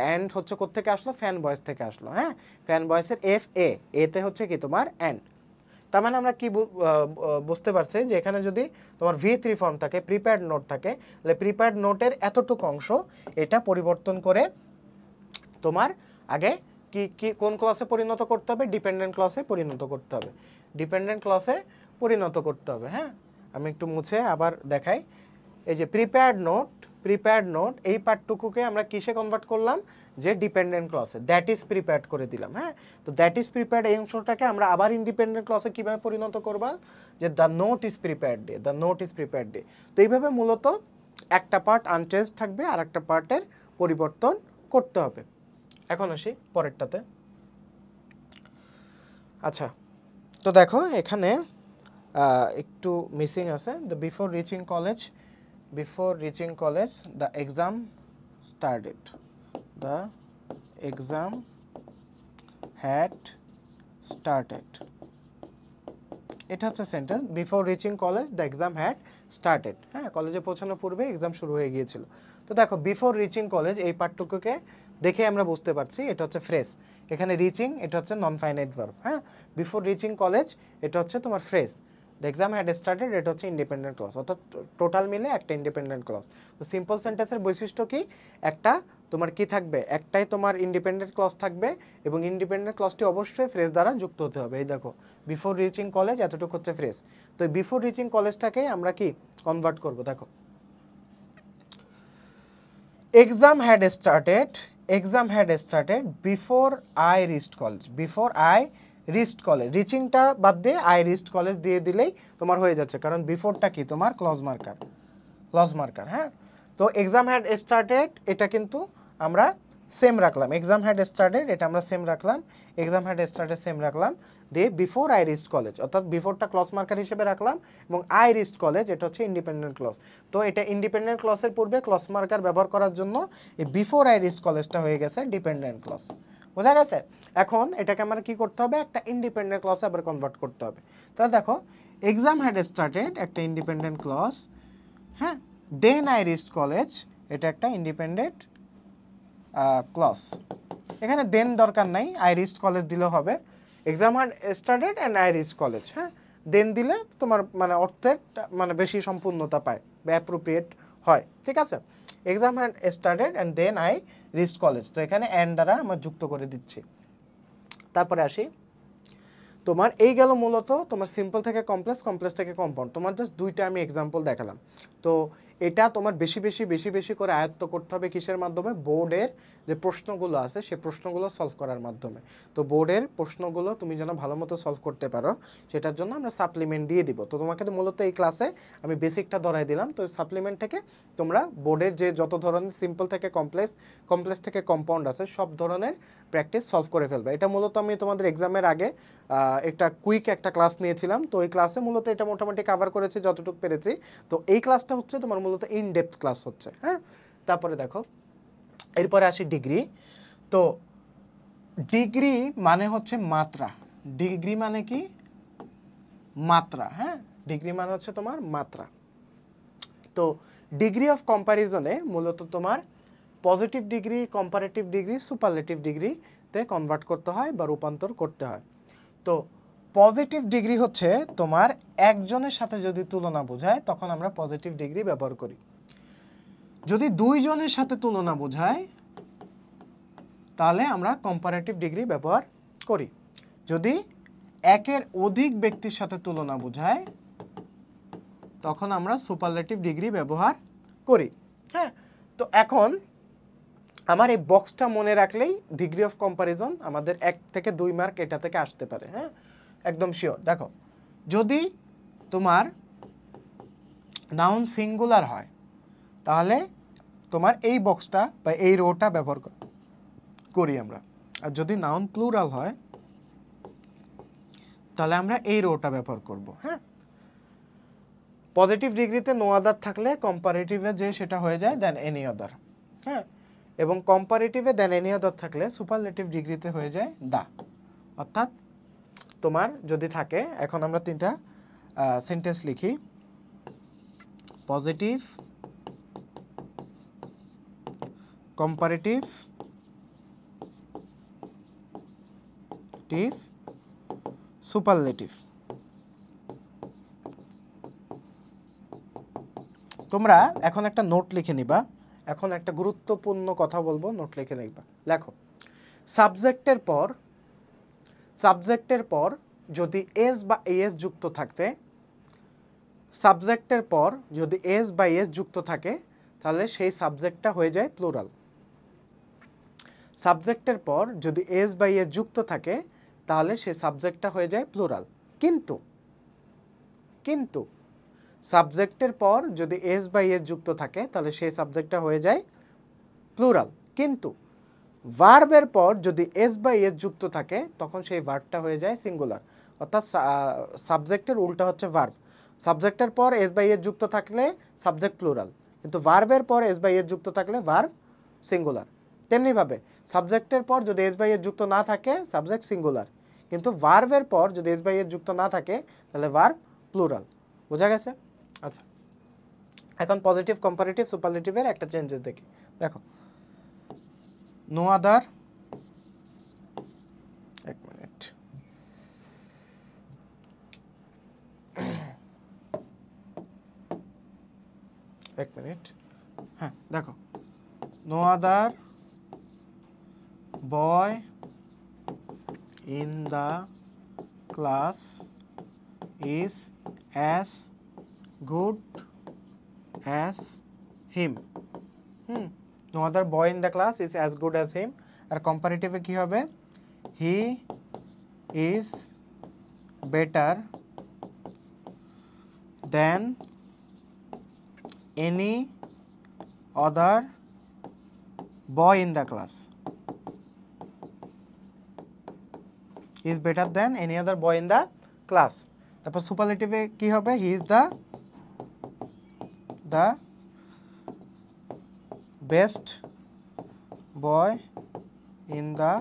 অ্যান্ড হচ্ছে কোত্থেকে আসলো? ফ্যান ভয়েস থেকে আসলো। হ্যাঁ, ফ্যান ভয়েসের এতে হচ্ছে কি? তোমার অ্যান্ড। তার মানে আমরা কি বুঝতে পারছি যে এখানে যদি তোমার V3 ফর্ম থাকে, প্রিপেয়ার্ড নোট থাকে, তাহলে প্রিপেয়ার্ড নোটের এতটুকু অংশ এটা পরিবর্তন করে তোমার আগে কি কি কোন ক্লসে পরিণত করতে হবে, ডিপেন্ডেন্ট ক্লসে পরিণত করতে হবে, ডিপেন্ডেন্ট ক্লসে পরিণত করতে হবে। হ্যাঁ, আমি একটু মুছে আবার দেখাই। এই যে প্রিপেয়ার্ড নোট এই পার্টটুকুকে আমরা কিসে কনভার্ট করলাম, যে ডিপেন্ডেন্ট ক্লসে, দ্যাট ইজ প্রিপেয়ার্ড করে দিলাম। হ্যাঁ, তো দ্যাট ইজ প্রিপেয়ার্ড এই অংশটাকে আমরা আবার ইন্ডিপেন্ডেন্ট ক্লসে কীভাবে পরিণত করবা, যে the note is prepared day, the note is prepared day. তো এইভাবে মূলত একটা পার্ট আনচেঞ্জ থাকবে আর একটা পার্টের পরিবর্তন করতে হবে। এখন আসি পরেরটাতে। আচ্ছা, তো দেখো এখানে একটু মিসিং আছে। The before reaching college the exam started, the exam had started. এটা হচ্ছে sentence, before reaching college the exam had started. হ্যাঁ, কলেজে পৌঁছানোর পূর্বে এক্সাম শুরু হয়ে গিয়েছিল। তো দেখো বিফোর রিচিং কলেজ এই পার্টটুকুকে দেখে আমরা বুঝতে পারছি এটা হচ্ছে ফ্রেজ। এখানে রিচিং এটা হচ্ছে নন ফাইনাইট ভার্ব। হ্যাঁ, বিফোর রিচিং কলেজ এটা হচ্ছে তোমার phrase, the exam had started এটা হচ্ছে ইন্ডিপেন্ডেন্ট ক্লজ, অর্থাৎ টোটাল মিলে একটা ইন্ডিপেন্ডেন্ট ক্লজ। তো সিম্পল সেন্টেন্সের বৈশিষ্ট্য কি, একটা তোমার কি থাকবে, একটাই তোমার ইন্ডিপেন্ডেন্ট ক্লজ থাকবে এবং ইন্ডিপেন্ডেন্ট ক্লজটি অবশ্যই ফ্রেজ দ্বারা যুক্ত হতে হবে। এই দেখো বিফোর রিচিং কলেজ এতটুকু হচ্ছে ফ্রেজ। তো বিফোর রিচিং কলেজটাকে আমরা কি কনভার্ট করব, দেখো exam had started before I reached college, before I reached college, রিচিংটা বাদ দিয়ে আই রিচড কলেজ দিয়ে দিলেই তোমার হয়ে যাচ্ছে, কারণ বিফোরটা কি তোমার ক্লজ মার্কার। হ্যাঁ, তো এক্সাম হ্যাড স্টার্টেড এটা কিন্তু আমরা সেম রাখলাম, এক্সাম হ্যাড স্টার্টেড এটা আমরা সেম রাখলাম, এক্সাম হ্যাড স্টার্টেড সেম রাখলাম, দিয়ে বিফোর আই রিচড কলেজ অর্থাৎ বিফোরটা ক্লজ মার্কার হিসেবে রাখলাম এবং আই রিচড কলেজ এটা হচ্ছে ইন্ডিপেন্ডেন্ট ক্লজ। তো এটা ইন্ডিপেন্ডেন্ট ক্লজের পূর্বে ক্লজ মার্কার ব্যবহার করার জন্য এই বিফোর আই রিচড কলেজটা হয়ে গেছে ডিপেন্ডেন্ট ক্লজ। বোঝা গেছে? এখন এটাকে আমরা কি করতে হবে, একটা ইন্ডিপেন্ডেন্ট ক্লজে আবার কনভার্ট করতে হবে। তাহলে দেখো এক্সাম হ্যাড স্টার্টেড একটা ইন্ডিপেন্ডেন্ট ক্লজ, হ্যাঁ, দেন আই রিচড কলেজ এটা একটা ইন্ডিপেন্ডেন্ট ক্লজ। এখানে দেন দরকার নাই, আই রিচড কলেজ দিলেও হবে। Exam had started and I reached college, হ্যাঁ, দেন দিলে তোমার মানে অর্থের মানে বেশি সম্পূর্ণতা পায় বা অ্যাপ্রোপ্রিয়েট হয়। ঠিক আছে, exam had started and then I reached college, তো এখানে অ্যান্ড দ্বারা আমরা যুক্ত করে দিচ্ছি। তারপরে আসি, তোমার এই গেল মূলত তোমার সিম্পল থেকে কমপ্লেক্স, কমপ্লেক্স থেকে কম্পাউন্ড। তোমার জাস্ট দুইটা আমি এক্সাম্পল দেখালাম। তো এটা তোমার বেশি বেশি করে আয়ত্ত করতে হবে কিসের মাধ্যমে, বোর্ডের যে প্রশ্নগুলো আছে সেই প্রশ্নগুলো সলভ করার মাধ্যমে। তো বোর্ডের প্রশ্নগুলো তুমি যেন ভালো মতো সলভ করতে পারো সেটার জন্য আমরা সাপ্লিমেন্ট দিয়ে দিব। তো তোমাকে তো মূলত এই ক্লাসে আমি বেসিকটা ধরাই দিলাম। তো সাপ্লিমেন্ট থেকে তোমরা বোর্ডের যে যত ধরনের সিম্পল থেকে কমপ্লেক্স, কমপ্লেক্স থেকে কম্পাউন্ড আছে সব ধরনের প্র্যাকটিস সলভ করে ফেলবে। এটা মূলত আমি তোমাদের এক্সামের আগে একটা কুইক একটা ক্লাস নিয়েছিলাম। তো এই ক্লাসে মূলত এটা মোটামুটি কভার করেছি যতটুকু পেরেছি। তো এই ক্লাসটা হচ্ছে তোমার মূলত ইন ডেপথ ক্লাস হচ্ছে। হ্যাঁ, তারপরে দেখো এরপরে আসি ডিগ্রি। তো ডিগ্রি মানে হচ্ছে মাত্রা, ডিগ্রি মানে কি মাত্রা। হ্যাঁ, ডিগ্রি মানে হচ্ছে তোমার মাত্রা। তো ডিগ্রি অফ কম্প্যারিজনে মূলত তোমার positive degree, comparative degree, superlative ডিগ্রিতে কনভার্ট করতে হয় বা রূপান্তর করতে হয়। তো পজিটিভ ডিগ্রি হচ্ছে তোমার একজনের সাথে যদি তুলনা বোঝায় তখন আমরা পজিটিভ ডিগ্রি ব্যবহার করি। যদি দুইজনের সাথে তুলনা বোঝায় তাহলে আমরা কম্পারেটিভ ডিগ্রি ব্যবহার করি। যদি একের অধিক ব্যক্তির সাথে তুলনা বোঝায় তখন আমরা সুপারলেটিভ ডিগ্রি ব্যবহার করি। হ্যাঁ, তো এখন আমার এই বক্সটা মনে রাখলেই ডিগ্রি অফ কম্প্যারিজন আমাদের 1 থেকে 2 মার্ক এটা থেকে আসতে পারে। হ্যাঁ, একদম শিওর। দেখো যদি তোমার নাউন সিঙ্গুলার হয় তাহলে তোমার এই বক্সটা বা এই রোটা ব্যবহার করি আমরা, আর যদি নাউন প্লুরাল হয় তাহলে আমরা এই রোটা ব্যবহার করব। হ্যাঁ, পজিটিভ ডিগ্রিতে নো আদার থাকলে কম্পারেটিভে যে সেটা হয়ে যায় দেন এনি আদার। হ্যাঁ, এবং কম্পারেটিভে দেন এনি আদার থাকলে সুপারলেটিভ ডিগ্রিতে হয়ে যায় দা। অর্থাৎ তোমার যদি থাকে, এখন আমরা 3টা সেন্টেন্স লিখি, পজিটিভ, কম্পারেটিভ, সুপারলেটিভ। তোমরা এখন একটা নোট লিখে নিবা, এখন একটা গুরুত্বপূর্ণ কথা বলবো, নোট লিখে নিবা। লেখো সাবজেক্টের পর যদি এস বা এস যুক্ত থাকতে, সাবজেক্টের পর যদি এস বা এস যুক্ত থাকে তাহলে সেই সাবজেক্টটা হয়ে যায় প্লুরাল। সাবজেক্টের পর যদি এস বা এস যুক্ত থাকে তাহলে সেই সাবজেক্টটা হয়ে যায় প্লুরাল। কিন্তু সাবজেক্টের পর যদি এস বা এস যুক্ত থাকে তাহলে সেই সাবজেক্টটা হয়ে যায় প্লুরাল। কিন্তু ভার্বের পর যদি এস বা এস যুক্ত থাকে তখন সেই ভার্বটা হয়ে যায় সিঙ্গুলার। অর্থাৎ সাবজেক্টের উল্টা হচ্ছে ভার্ব। সাবজেক্টের পর এস বা এস যুক্ত থাকলে সাবজেক্ট প্লুরাল, কিন্তু ভার্বের পর এস বা এস যুক্ত থাকলে ভার্ব সিঙ্গুলার। তেমনিভাবে সাবজেক্টের পর যদি এস বা এস যুক্ত না থাকে সাবজেক্ট সিঙ্গুলার, কিন্তু ভার্বের পর যদি এস বা এস যুক্ত না থাকে তাহলে ভার্ব প্লুরাল। বোঝা গেছে? আচ্ছা, এখন পজিটিভ, কম্পারেটিভ, সুপারলেটিভের একটা চেঞ্জেস দেখি। দেখো, নো আদার, এক মিনিট, হ্যাঁ দেখো, no other boy in the class is as good as him. No other boy in the class is as good as him. আর কম্পারেটিভে কী হবে? He is better than any other boy in the class. He is better than any other boy in the class. তারপর সুপারলেটিভে কী হবে? He is the best boy in the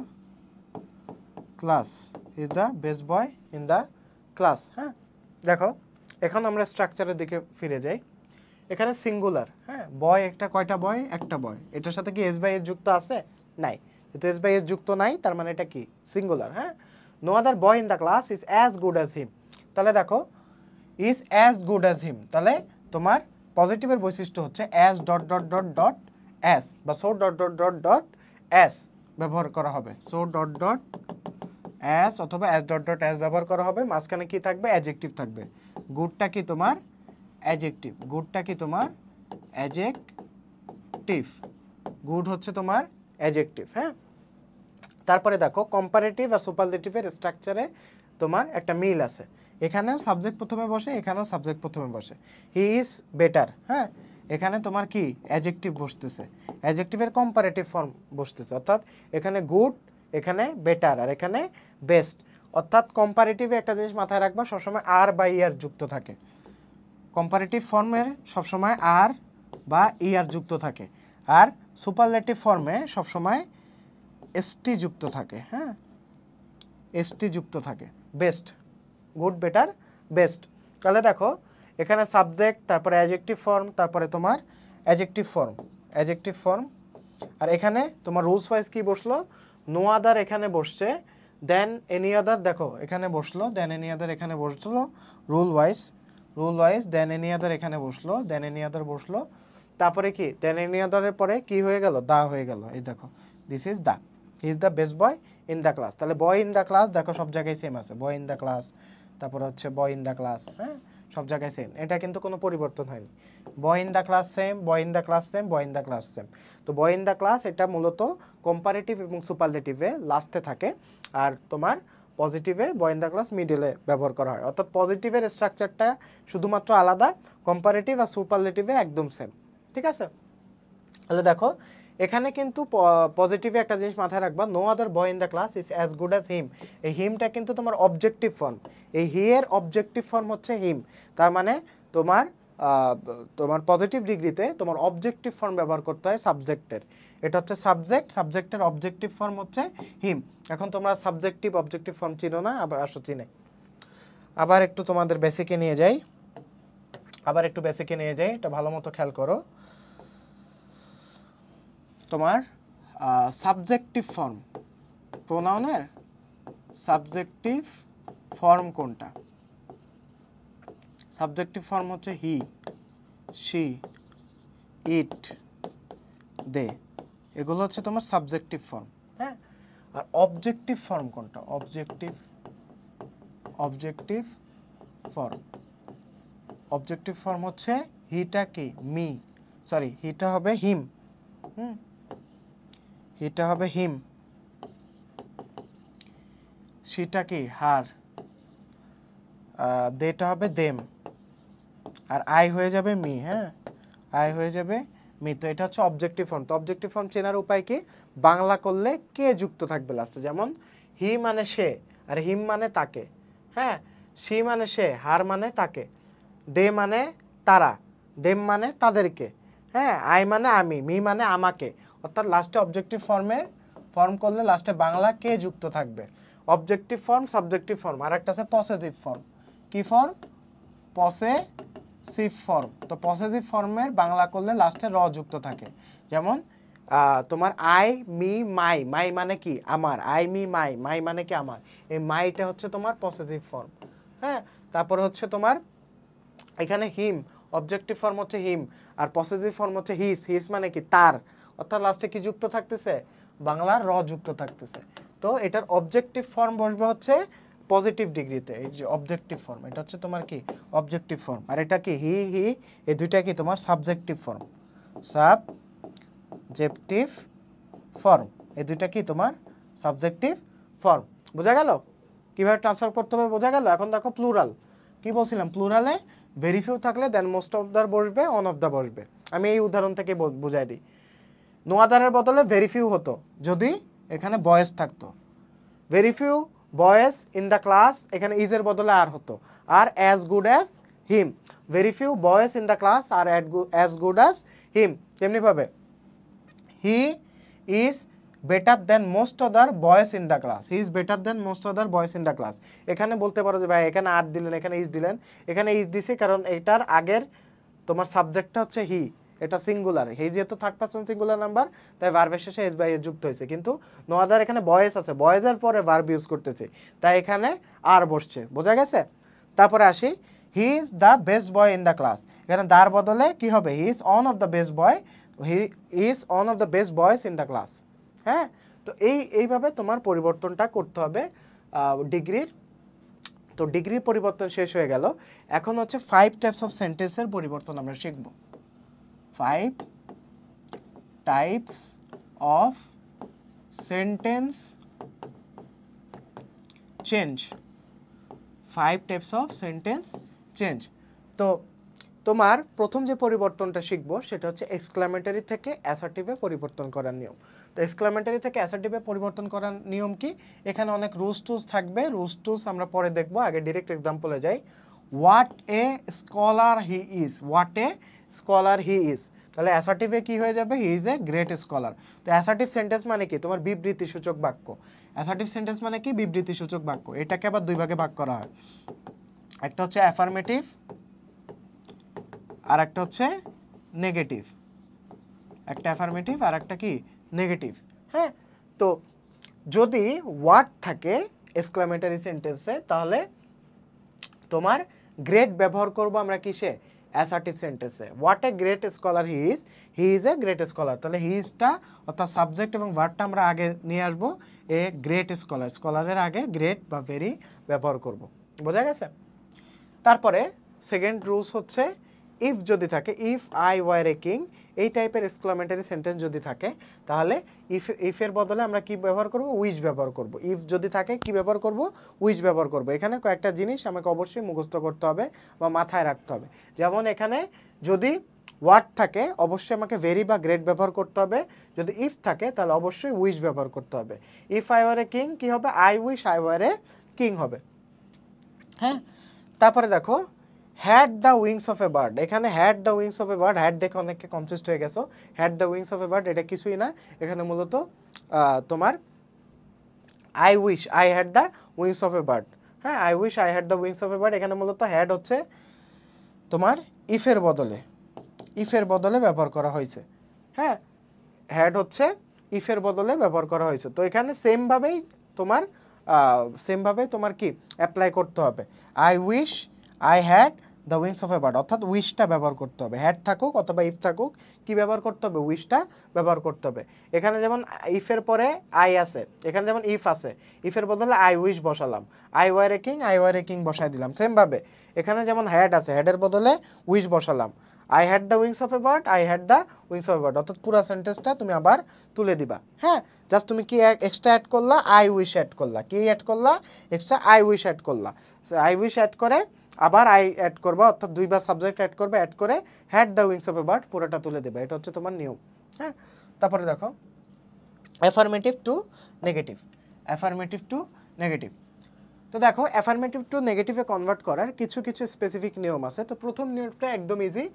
class. He is the best boy in the class. হ্যাঁ দেখো, এখন আমরা স্ট্রাকচারের দিকে ফিরে যাই। এখানে সিঙ্গুলার, হ্যাঁ, বয় একটা, কয়টা বয়? একটা বয়। এটার সাথে কি এস বাই এস যুক্ত আছে? নাই। যেহেতু এস বাই এস যুক্ত নাই তার মানে এটা কি? সিঙ্গুলার। হ্যাঁ, no other boy in the class is as good as him. তাহলে দেখো, is as good as him, তাহলে তোমার পজিটিভের বৈশিষ্ট্য হচ্ছে as dot dot dot dot as বা so dot dot dot dot as ব্যবহার করা হবে। সো ডট ডট অ্যাজ অথবা অ্যাজ ডট ডট অ্যাজ ব্যবহার করা হবে। মাঝখানে কি থাকবে? অ্যাডজেক্টিভ থাকবে। গুডটা কি তোমার? অ্যাডজেক্টিভ। গুডটা কি তোমার? অ্যাডজেক্টিভ। গুড হচ্ছে তোমার অ্যাডজেক্টিভ। হ্যাঁ, তারপরে দেখো, কম্পারেটিভ আর সুপারলেটিভের স্ট্রাকচারে তোমার একটা মিল আছে। এখানেও সাবজেক্ট প্রথমে বসে, এখানেও সাবজেক্ট প্রথমে বসে। হি ইজ বেটার, হ্যাঁ, এখানে তোমার কি? অ্যাডজেক্টিভ বসতেছে, অ্যাডজেক্টিভের কম্পারেটিভ ফর্ম বসতেছে। অর্থাৎ এখানে গুড, এখানে বেটার, আর এখানে বেস্ট। অর্থাৎ কম্পারেটিভে একটা জিনিস মাথায় রাখবা, সবসময় আর বা ইয়ার যুক্ত থাকে। কম্পারেটিভ ফর্মের সবসময় আর বা ইয়ার যুক্ত থাকে, আর সুপারলেটিভ ফর্মে সবসময় এসটি যুক্ত থাকে। হ্যাঁ, এসটি যুক্ত থাকে। Best, good, better, best. তাহলে দেখো, এখানে সাবজেক্ট, তারপরে অ্যাডজেক্টিভ ফর্ম, তারপরে তোমার অ্যাডজেক্টিভ ফর্ম, আর এখানে তোমার রুলস ওয়াইজ কি বসলো? নো আদার এখানে বসছে, দেন এনি আদার, দেখো এখানে বসলো, দেন এনি আদার এখানে বসলো, রুল ওয়াইজ দেন এনি আদার এখানে বসলো, দেন এনি আদার বসলো, তারপরে কি? দেন এনি আদারের পরে কি হয়ে গেল? দা হয়ে গেল। এই দেখো, this is the, he is the best boy in the class. তাহলে বয় ইন দ্য ক্লাস দেখো সব জায়গায় সেম আছে, বয় ইন দ্য ক্লাস, তারপরে হচ্ছে বয় ইন দ্য ক্লাস। হ্যাঁ, সব জায়গায় সেম, এটা কিন্তু কোনো পরিবর্তন হয়নি। বয় in the class same, boy in the class same, boy in the class same. তো বয় ইন দ্য ক্লাস এটা মূলত কম্পারেটিভ এবং সুপারলেটিভে লাস্টে থাকে, আর তোমার পজিটিভে বয় ইন দ্য ক্লাস মিডলে ব্যবহার করা হয়। অর্থাৎ পজিটিভের স্ট্রাকচারটা শুধুমাত্র আলাদা, কম্পারেটিভ আর সুপারলেটিভে একদম সেম। ঠিক আছে? তাহলে দেখো, এখানে কিন্তু পজিটিভে একটা জিনিস মাথায় রাখবা, no other boy in the class is as good as him. এই হিমটা কিন্তু তোমার অবজেক্টিভ ফর্ম, এই হি এর অবজেক্টিভ ফর্ম হচ্ছে হিম। তার মানে তোমার পজিটিভ ডিগ্রিতে তোমার অবজেক্টিভ ফর্ম ব্যবহার করতে হয় সাবজেক্টের। এটা হচ্ছে সাবজেক্টের অবজেক্টিভ ফর্ম হচ্ছে হিম। এখন তোমরা সাবজেক্টিভ অবজেক্টিভ ফর্ম চিনো না, আবার আসো চিনে। আবার একটু তোমাদের বেসিকে নিয়ে যাই, এটা ভালো মতো খেয়াল করো। তোমার সাবজেক্টিভ ফর্ম, প্রোনাউনের সাবজেক্টিভ ফর্ম কোনটা? সাবজেক্টিভ ফর্ম হচ্ছে হি, শি, ইট, দে। এগুলো হচ্ছে তোমার সাবজেক্টিভ ফর্ম। হ্যাঁ, আর অবজেক্টিভ ফর্ম কোনটা? অবজেক্টিভ ফর্ম, অবজেক্টিভ ফর্ম হচ্ছে হিটা কি মি, সরি হিটা হবে হিম, হিটা হবে হিম, সেটা কি হার, দেটা হবে দেম, আর আই হয়ে যাবে মি। হ্যাঁ, আই হয়ে যাবে মি। তো এটা হচ্ছে অবজেক্টিভ ফর্ম। তো অবজেক্টিভ ফর্ম চেনার উপায় কি? বাংলা করলে কে যুক্ত থাকবে লাস্টে, যেমন হি মানে সে, আর হিম মানে তাকে। হ্যাঁ, সি মানে সে, হার মানে তাকে, দে মানে তারা, দেম মানে তাদেরকে। হ্যাঁ, আই মানে আমি, মি মানে আমাকে। অর্থাৎ লাস্টে অবজেক্টিভ ফর্ম করলে লাস্টে বাংলা কে যুক্ত থাকবে। অবজেক্টিভ ফর্ম, সাবজেক্টিভ ফর্ম, আর একটা আছে পসেসিভ ফর্ম। কি ফর্ম? Possessive form. তো পসেসিভ ফর্মের বাংলা করলে লাস্টে র যুক্ত থাকে। যেমন তোমার আই মি মাই, মাই মানে কি আমার, আই মি মাই, মাই মানে কি আমার, এই মাইটা হচ্ছে তোমার পসেসিভ ফর্ম। হ্যাঁ, তারপরে হচ্ছে তোমার এখানে হিম, অবজেক্টিভ ফর্ম হচ্ছে হিম, আর পসেসিভ ফর্ম হচ্ছে হিস, হিস মানে কি তার। অর্থাৎ লাস্টে কি যুক্ত থাকতেছে? বাংলার র যুক্ত থাকতেছে। তো এটার অবজেক্টিভ ফর্ম বসবে হচ্ছে পজিটিভ ডিগ্রিতে। এই যে অবজেক্টিভ ফর্ম, এটা হচ্ছে তোমার কি অবজেক্টিভ ফর্ম। আর এটা কি হি হি, এই দুইটা কি তোমার সাবজেক্টিভ ফর্ম, সাবজেক্টিভ ফর্ম। এই দুইটা কি তোমার সাবজেক্টিভ ফর্ম। বোঝা গেল কিভাবে ট্রান্সফার করতে হবে? বোঝা গেল। এখন দেখো প্লুরাল। কি বলছিলাম? প্লুরালে ভেরি ফিউ থাকলে দেন মোস্ট অফ দ্য বসবে, অন অফ দ্য বসবে। আমি এই উদাহরণ থেকে বুঝাই দিই। নো আদারের বদলে ভেরি ফিউ হতো যদি এখানে বয়েজ থাকতো। Very few boys in the class, এখানে ইজের বদলে আর হতো। আর as good as him, very few boys in the class are as good as him. তেমনিভাবে he is better than most other boys in the class, he is better than most other boys in the class. এখানে বলতে পারো যে ভাই এখানে আর দিলেন, এখানে ইজ দিলেন। এখানে ইজ দিছি কারণ এটার আগের তোমার সাবজেক্টটা হচ্ছে হি, এটা সিঙ্গুলার। হি যেহেতু থার্ড পারসন সিঙ্গুলার নাম্বার, তাই ভার্বের শেষে এস বাই এ যুক্ত হয়েছে। কিন্তু নো আদার এখানে বয়েজ আছে, বয়েজের পরে ভার্ব ইউজ করতেছে, তাই এখানে আর বসছে। বোঝা গেছে? তারপরে আসি, হি is the best boy in the class. এখানে দার বদলে কি হবে? He is on of the best boy, he is on of the best boys in the class. হ্যাঁ, তো এইভাবে তোমার পরিবর্তনটা করতে হবে ডিগ্রির। তো ডিগ্রির পরিবর্তন শেষ হয়ে গেল। এখন হচ্ছে 5 টাইপস অফ সেন্টেন্সের পরিবর্তন আমরা শিখব। 5 types of sentence change, 5 types of sentence change. তো তোমার প্রথম যে পরিবর্তনটা শিখবো সেটা হচ্ছে এক্সক্লামেটরি থেকে অ্যাসার্টিভে পরিবর্তন করার নিয়ম। তো এক্সক্লামেটরি থেকে অ্যাসার্টিভে পরিবর্তন করার নিয়ম কি? এখানে অনেক রুলস টুলস থাকবে, রুলস টুলস আমরা পরে দেখবো। আগে ডিরেক্ট এক্সাম্পলে যাই। What a scholar he is, what a scholar he is. তাহলে অ্যাসার্টিভে কি হয়ে যাবে? He is a great scholar. তো অ্যাসার্টিভ সেন্টেন্স মানে কি? তোমার বিবৃতিসূচক বাক্য। অ্যাসার্টিভ সেন্টেন্স মানে কি? বিবৃতিসূচক বাক্য। এটাকে আবার দুই ভাগে ভাগ করা হয়, একটা হচ্ছে অ্যাফার্মেটিভ আর একটা হচ্ছে নেগেটিভ। একটা অ্যাফার্মেটিভ আর একটা কি নেগেটিভ। হ্যাঁ, তো যদি ওয়ার্ড থাকে এক্সক্লামেটরি সেন্টেন্সে, তাহলে তোমার গ্রেট ব্যবহার করব আমরা কিসে? অ্যাসার্টিভ সেন্টেন্সে। What a great scholar he is a great scholar. তাহলে হি ইজটা অর্থাৎ সাবজেক্ট এবং ভার্বটা আমরা আগে নিয়ে আসবো। এ গ্রেট স্কলার, স্কলারের আগে গ্রেট বা ভেরি ব্যবহার করব। বোঝা গেছে? তারপরে সেকেন্ড রুলস হচ্ছে ইফ যদি থাকে, if I were a king, এই টাইপের এক্সক্লামেটরি সেন্টেন্স যদি থাকে, তাহলে ইফের বদলে আমরা কি ব্যবহার করব? উইচ ব্যবহার করব। ইফ যদি থাকে কি ব্যবহার করব? উইচ ব্যবহার করব। এখানে কয়েকটা জিনিস আমাকে অবশ্যই মুখস্থ করতে হবে বা মাথায় রাখতে হবে। যেমন এখানে যদি ওয়ার্ড থাকে অবশ্যই আমাকে ভেরি বা গ্রেট ব্যবহার করতে হবে। যদি ইফ থাকে তাহলে অবশ্যই উইচ ব্যবহার করতে হবে। If I were a king কি হবে? I wish I were a king হবে। হ্যাঁ, তারপরে দেখো had the wings of a bird. এখানে had the wings of a bird, had দেখে অনেকে কনফিউজড হয়ে গেছো। Had the wings of a bird এটা কিছুই না। এখানে মূলত তোমার I wish I had the wings of a bird. হ্যাঁ, I wish I had the wings of a bird. এখানে মূলত হ্যাড হচ্ছে তোমার ইফের বদলে ব্যবহার করা হয়েছে। হ্যাঁ, হ্যাড হচ্ছে ইফের বদলে ব্যবহার করা হয়েছে। তো এখানে সেমভাবেই তোমার কি অ্যাপ্লাই করতে হবে। I wish I had the wings of a bird, অর্থাৎ উইশটা ব্যবহার করতে হবে। হ্যাড থাকুক অথবা ইফ থাকুক, কি ব্যবহার করতে হবে? উইশটা ব্যবহার করতে হবে। এখানে যেমন ইফের পরে আই আছে, এখানে যেমন ইফ আছে, ইফের বদলে আই উইশ বসালাম, আই ওয়ার এ কিং বসাই দিলাম। সেমভাবে এখানে যেমন হ্যাড আছে, হ্যাডের বদলে উইশ বসালাম, I had the wings of a bird, I had the wings of a bird, অর্থাৎ পুরো সেন্টেন্সটা তুমি আবার তুলে দিবা। হ্যাঁ, জাস্ট তুমি কি এক্সট্রা অ্যাড করলা? আই উইশ অ্যাড করলা। কি অ্যাড করলা? এক্সট্রা আই উইশ অ্যাড করলা। আই উইশ অ্যাড করে আবার আই অ্যাড করবা, অর্থাৎ দুইবার সাবজেক্ট অ্যাড করবে, অ্যাড করে had the wings of a bird পুরোটা তুলে দেবে। এটা হচ্ছে তোমার নিয়ম। হ্যাঁ, তারপরে দেখো affirmative two negative, affirmative two negative. তো দেখো অ্যাফার্মেটিভ টু নেগেটিভে কনভার্ট করার কিছু কিছু স্পেসিফিক নিয়ম আছে। তো প্রথম নিয়মটা একদম ইজি,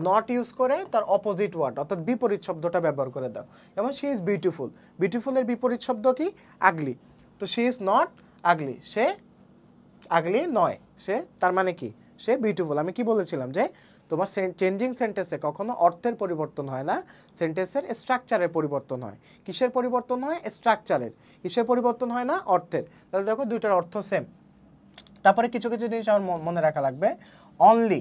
নট ইউজ করে তার অপোজিট ওয়ার্ড অর্থাৎ বিপরীত শব্দটা ব্যবহার করে দাও। যেমন শি ইজ বিউটিফুল, বিউটিফুলের বিপরীত শব্দ কি? আগলি। তো শি ইজ নট আগলি, সে আগলি নয়, সে তার মানে কি? সে বিউটিফুল। আমি কি বলেছিলাম যে তোমার চেঞ্জিং সেন্টেন্সে কখনো অর্থের পরিবর্তন হয় না, সেন্টেন্সের স্ট্রাকচারের পরিবর্তন হয়। কিসের পরিবর্তন হয়? স্ট্রাকচারের। কিসের পরিবর্তন হয় না? অর্থের। তাহলে দেখো দুইটার অর্থ সেম। তারপরে কিছু কিছু জিনিস আমার মনে রাখা লাগবে। অনলি,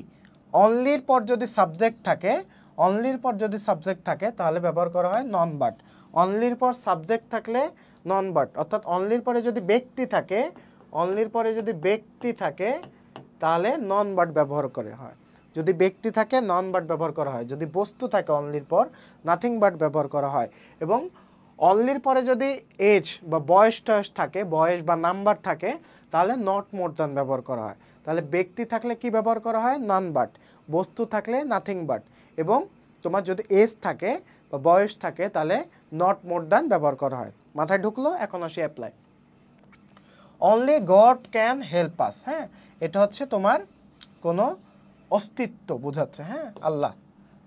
অনলির পর যদি সাবজেক্ট থাকে, অনলির পর যদি সাবজেক্ট থাকে তাহলে ব্যবহার করা হয় নন বাট। অনলির পর সাবজেক্ট থাকলে নন বাট, অর্থাৎ অনলির পরে যদি ব্যক্তি থাকে, অনলির পরে যদি ব্যক্তি থাকে তাহলে নন বাট ব্যবহার করা হয়। যদি ব্যক্তি থাকে নন বাট ব্যবহার করা হয়। যদি বস্তু থাকে অনলির পর নাথিং বাট ব্যবহার করা হয়। এবং অনলির পরে যদি এজ বা বয়স টয়স থাকে, বয়স বা নাম্বার থাকে তাহলে নট মোর দ্যান ব্যবহার করা হয়। তাহলে ব্যক্তি থাকলে কি ব্যবহার করা হয়? নন বাট। বস্তু থাকলে নাথিং বাট। এবং তোমার যদি এজ থাকে বা বয়স থাকে তাহলে নট মোর দ্যান ব্যবহার করা হয়। মাথায় ঢুকলো? এখন আসি apply. Only God can help us. হ্যাঁ, এটা হচ্ছে তোমার কোনো অস্তিত্ব বোঝাচ্ছে। হ্যাঁ, Allah,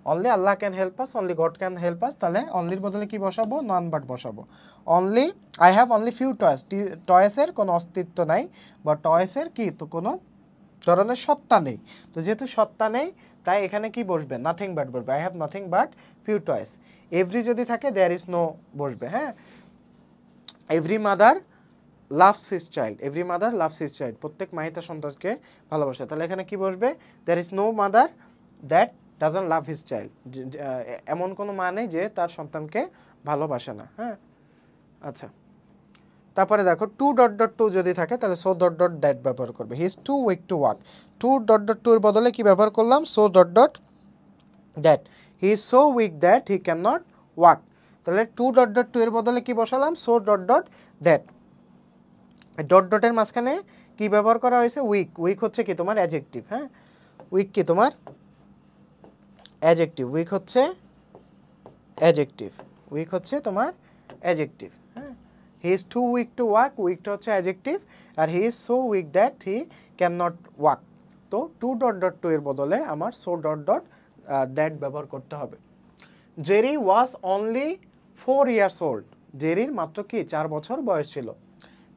only Allah can help us, only God can help us. তাহলে অনলির বদলে কি বসাবো? নন বাট বসাবো। Only I have only few toys, টয়েসের কোনো অস্তিত্ব নাই বা টয়েসের কি তো কোনো ধরনের সত্তা নেই। তো যেহেতু সত্তা নেই তাই এখানে কি বসবে? নাথিং বাট বসবে। I have nothing but few toys. Every যদি থাকে দেয়ার ইজ নো বসবে। হ্যাঁ, every mother loves his child, every mother loves his child, প্রত্যেক মাই তার সন্তানকে ভালোবাসে। তাহলে এখানে কি বসবে? There is no mother that doesn't love his child, এমন কোনো মা নেই যে তার সন্তানকে ভালোবাসে না। হ্যাঁ, আচ্ছা। তারপরে দেখো টু ডট ডট টু যদি থাকে তাহলে সো ডট ডট দ্যাট ব্যবহার করবে। He is too weak to walk, too dot dot to এর বদলে কি ব্যবহার করলাম? So dot dot that, he is so weak that he can not walk. তাহলে টু ডট ডট টু এর বদলে কি বসালাম? So dot dot that. Dot ডটের মাঝখানে কি ব্যবহার করা হয়েছে? উইক। উইক হচ্ছে কি তোমার অ্যাডজেক্টিভ। হ্যাঁ, উইক কি তোমার অ্যাডজেক্টিভ, উইক হচ্ছে অ্যাডজেক্টিভ, উইক হচ্ছে তোমার অ্যাডজেক্টিভ। হ্যাঁ, he is too weak to walk, উইকটা হচ্ছে অ্যাডজেক্টিভ, আর he is so weak that he can not walk. তো টু ডট ডট টু এর বদলে আমার সো ডট ডট দ্যাট ব্যবহার করতে হবে। Jerry was only 4 years old, জেরির মাত্র কি 4 বছর বয়স ছিল।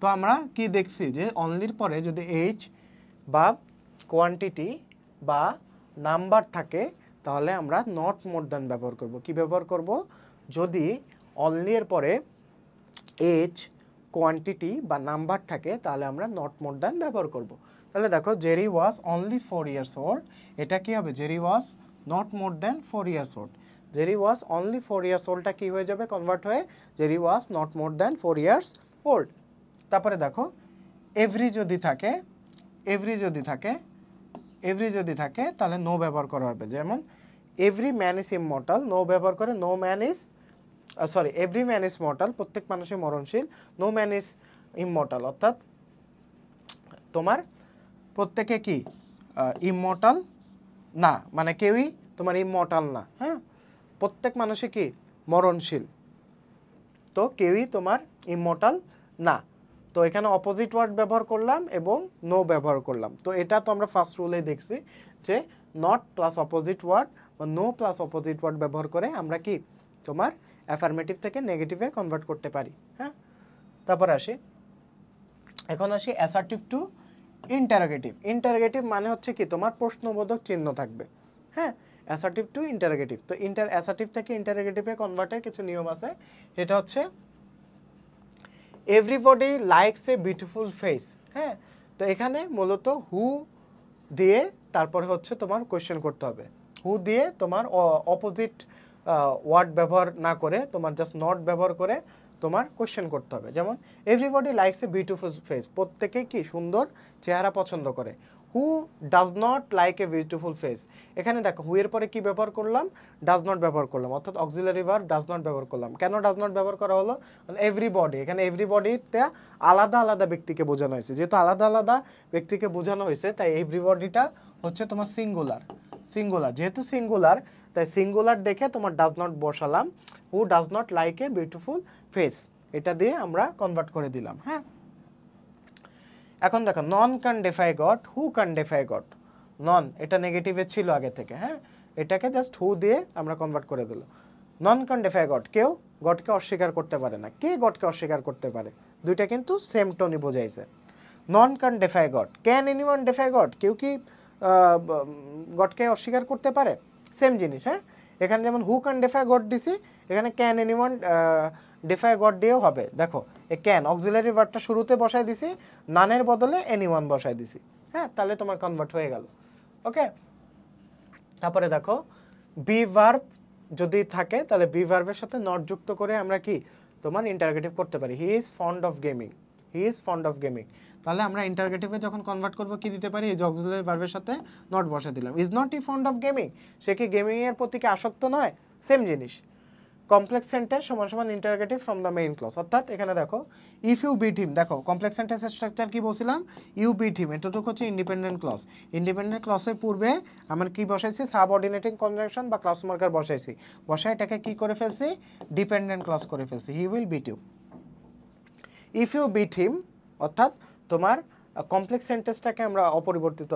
তো আমরা কি দেখছি যে অনলির পরে যদি এজ বা কোয়ান্টিটি বা নাম্বার থাকে তাহলে আমরা নট মোর দ্যান ব্যবহার করব। কি ব্যবহার করব? যদি অনলি এর পরে এজ, কোয়ান্টিটি বা নাম্বার থাকে তাহলে আমরা নট মোর দ্যান ব্যবহার করব। তাহলে দেখো Jerry was only 4 years old, এটা কি হবে? Jerry was not more than 4 years old। Jerry was only 4 years oldটা কি হয়ে যাবে? কনভার্ট হয়ে Jerry was not more than 4 years old। তারপরে দেখো এভরি যদি থাকে, এভরি যদি থাকে, এভরি যদি থাকে তাহলে নো ব্যবহার করা হবে। যেমন every man is immortal, no ব্যবহার করে no man is sorry every man is mortal, প্রত্যেক মানুষই মরণশীল। নো ম্যান ইজ ইমমর্টাল, অর্থাৎ তোমার প্রত্যেকে কি ইমমর্টাল না, মানে কেউই তোমার ইমমর্টাল না। হ্যাঁ, প্রত্যেক মানুষই কি মরণশীল, তো কেউই তোমার ইমমর্টাল না। তো এখানে অপোজিট ওয়ার্ড ব্যবহার করলাম এবং নো ব্যবহার করলাম। তো এটা তো আমরা ফার্স্ট রুলে দেখছি যে নট প্লাস অপোজিট ওয়ার্ড বা নো প্লাস অপোজিট ওয়ার্ড ব্যবহার করে আমরা কি তোমার অ্যাফার্মেটিভ থেকে নেগেটিভে কনভার্ট করতে পারি। হ্যাঁ, তারপর আসি, এখন আসি অ্যাসার্টিভ টু ইন্টারোগেটিভ। ইন্টারোগেটিভ মানে হচ্ছে কি তোমার প্রশ্নবোধক চিহ্ন থাকবে। হ্যাঁ, অ্যাসার্টিভ টু ইন্টারোগেটিভ। তো অ্যাসার্টিভ থেকে ইন্টারোগেটিভে কনভার্টের কিছু নিয়ম আছে। এটা হচ্ছে everybody likes a beautiful face. হ্যাঁ, তো এখানে মূলত হু দিয়ে তারপরে হচ্ছে তোমার কোয়েশ্চেন করতে হবে। হু দিয়ে তোমার অপোজিট ওয়ার্ড ব্যবহার না করে তোমার জাস্ট নট ব্যবহার করে তোমার কোয়েশ্চেন করতে হবে। যেমন everybody likes a beautiful face, প্রত্যেকেই কি সুন্দর চেহারা পছন্দ করে। হু does not like a beautiful face, এখানে দেখো হু এর পরে কি ব্যবহার করলাম, ডাজ নট ব্যবহার করলাম, অর্থাৎ অক্সিলারি ভার্ব ডাজ নট ব্যবহার করলাম। কেন ডাজ নট ব্যবহার করা হলো? এভরিবডি, এখানে এভরিবডিতে আলাদা আলাদা ব্যক্তিকে বোঝানো হয়েছে, যেহেতু আলাদা আলাদা ব্যক্তিকে বোঝানো হয়েছে তাই এভরিবডিটা হচ্ছে তোমার সিঙ্গুলার। যেহেতু সিঙ্গুলার তাই সিঙ্গুলার দেখে তোমার ডাজ নট বসালাম, who does not like a beautiful face, এটা দিয়ে আমরা কনভার্ট করে দিলাম। হ্যাঁ, এখন দেখো none can defy God, who can defy God. None এটা নেগেটিভে ছিল আগে থেকে, হ্যাঁ, এটাকে জাস্ট হু দিয়ে আমরা কনভার্ট করে দিল। নন ক্যান ডেফাই গড, কেউ গডকে অস্বীকার করতে পারে না। কে গডকে অস্বীকার করতে পারে? দুইটা কিন্তু সেম টোনই বোঝাইছে। None can defy God, can anyone defy God, কেউ কি গডকে অস্বীকার করতে পারে? সেম জিনিস। হ্যাঁ, এখানে যেমন হু ক্যান ডেফাই গড দিছি, এখানে ক্যান এনিওয়ান ডেফাই গড দিয়েও হবে। দেখো এ ক্যান অক্সিলারি ভার্বটা শুরুতে বসায় দিছি, নানের বদলে এনিওয়ান বসায় দিছি। হ্যাঁ, তাহলে তোমার কনভার্ট হয়ে গেল। ওকে, তারপরে দেখো বি ভার্ব যদি থাকে তাহলে বি ভার্বের সাথে নট যুক্ত করে আমরা কি তোমার ইন্টারগেটিভ করতে পারি। He is fond of gaming, he is fond of gaming. তাহলে আমরা ইন্টারগেটিভে যখন কনভার্ট করবো কি দিতে পারি, এই যে অক্সিলারি ভার্বের সাথে নট বসা দিলাম। Is not he fond of gaming, সে কি গেমিংয়ের প্রতি কি আসক্ত নয়? সেম জিনিস। কমপ্লেক্স সেন্টেন্স সমান সমান interrogative from the main clause, অর্থাৎ এখানে দেখো ইফ ইউ বিট হিম, দেখো কমপ্লেক্স সেন্টেন্সের স্ট্রাকচার কি বলছিলাম, ইউ বিট হিম, এটুকু হচ্ছে ইন্ডিপেন্ডেন্ট ক্লজ। ইন্ডিপেন্ডেন্ট ক্লজের পূর্বে আমরা কি বসাইছি, সাবঅর্ডিনেটিং কনজাংশন বা ক্লজ মার্কার বসাইছি, বসায় এটাকে কি করে ফেলছি, ডিপেন্ডেন্ট ক্লজ করে ফেলছি। He will beat you. If you beat him অর্থাৎ তোমার কমপ্লেক্স সেন্টেন্সটাকে আমরা অপরিবর্তিত,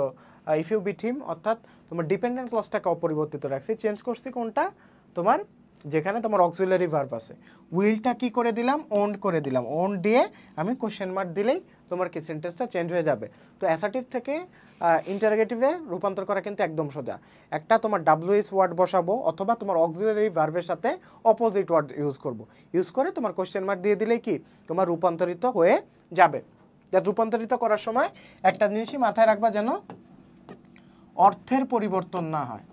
ইফ ইউ বিট হিম অর্থাৎ তোমার ডিপেন্ডেন্ট ক্লজটাকে অপরিবর্তিত রাখছি, চেঞ্জ করছি কোনটা, তোমার যেখানে তোমার অক্সিলারি ভার্ব আছে। উইলটা কি করে দিলাম, ওন্ড করে দিলাম। ওন্ড দিয়ে আমি কোশ্চেন মার্ক দিলেই তোমার কি সেন্টেন্সটা চেঞ্জ হয়ে যাবে। তো অ্যাসার্টিভ থেকে ইন্টারগেটিভে রূপান্তর করা কিন্তু একদম সোজা। একটা তোমার ডাব্লিউএস ওয়ার্ড বসাবো অথবা তোমার অক্সিলারি ভার্বের সাথে অপোজিট ওয়ার্ড ইউজ করব, ইউজ করে তোমার কোশ্চেন মার্ক দিয়ে দিলেই কি তোমার রূপান্তরিত হয়ে যাবে। যা রূপান্তরিত করার সময় একটা জিনিসই মাথায় রাখবা, যেন অর্থের পরিবর্তন না হয়,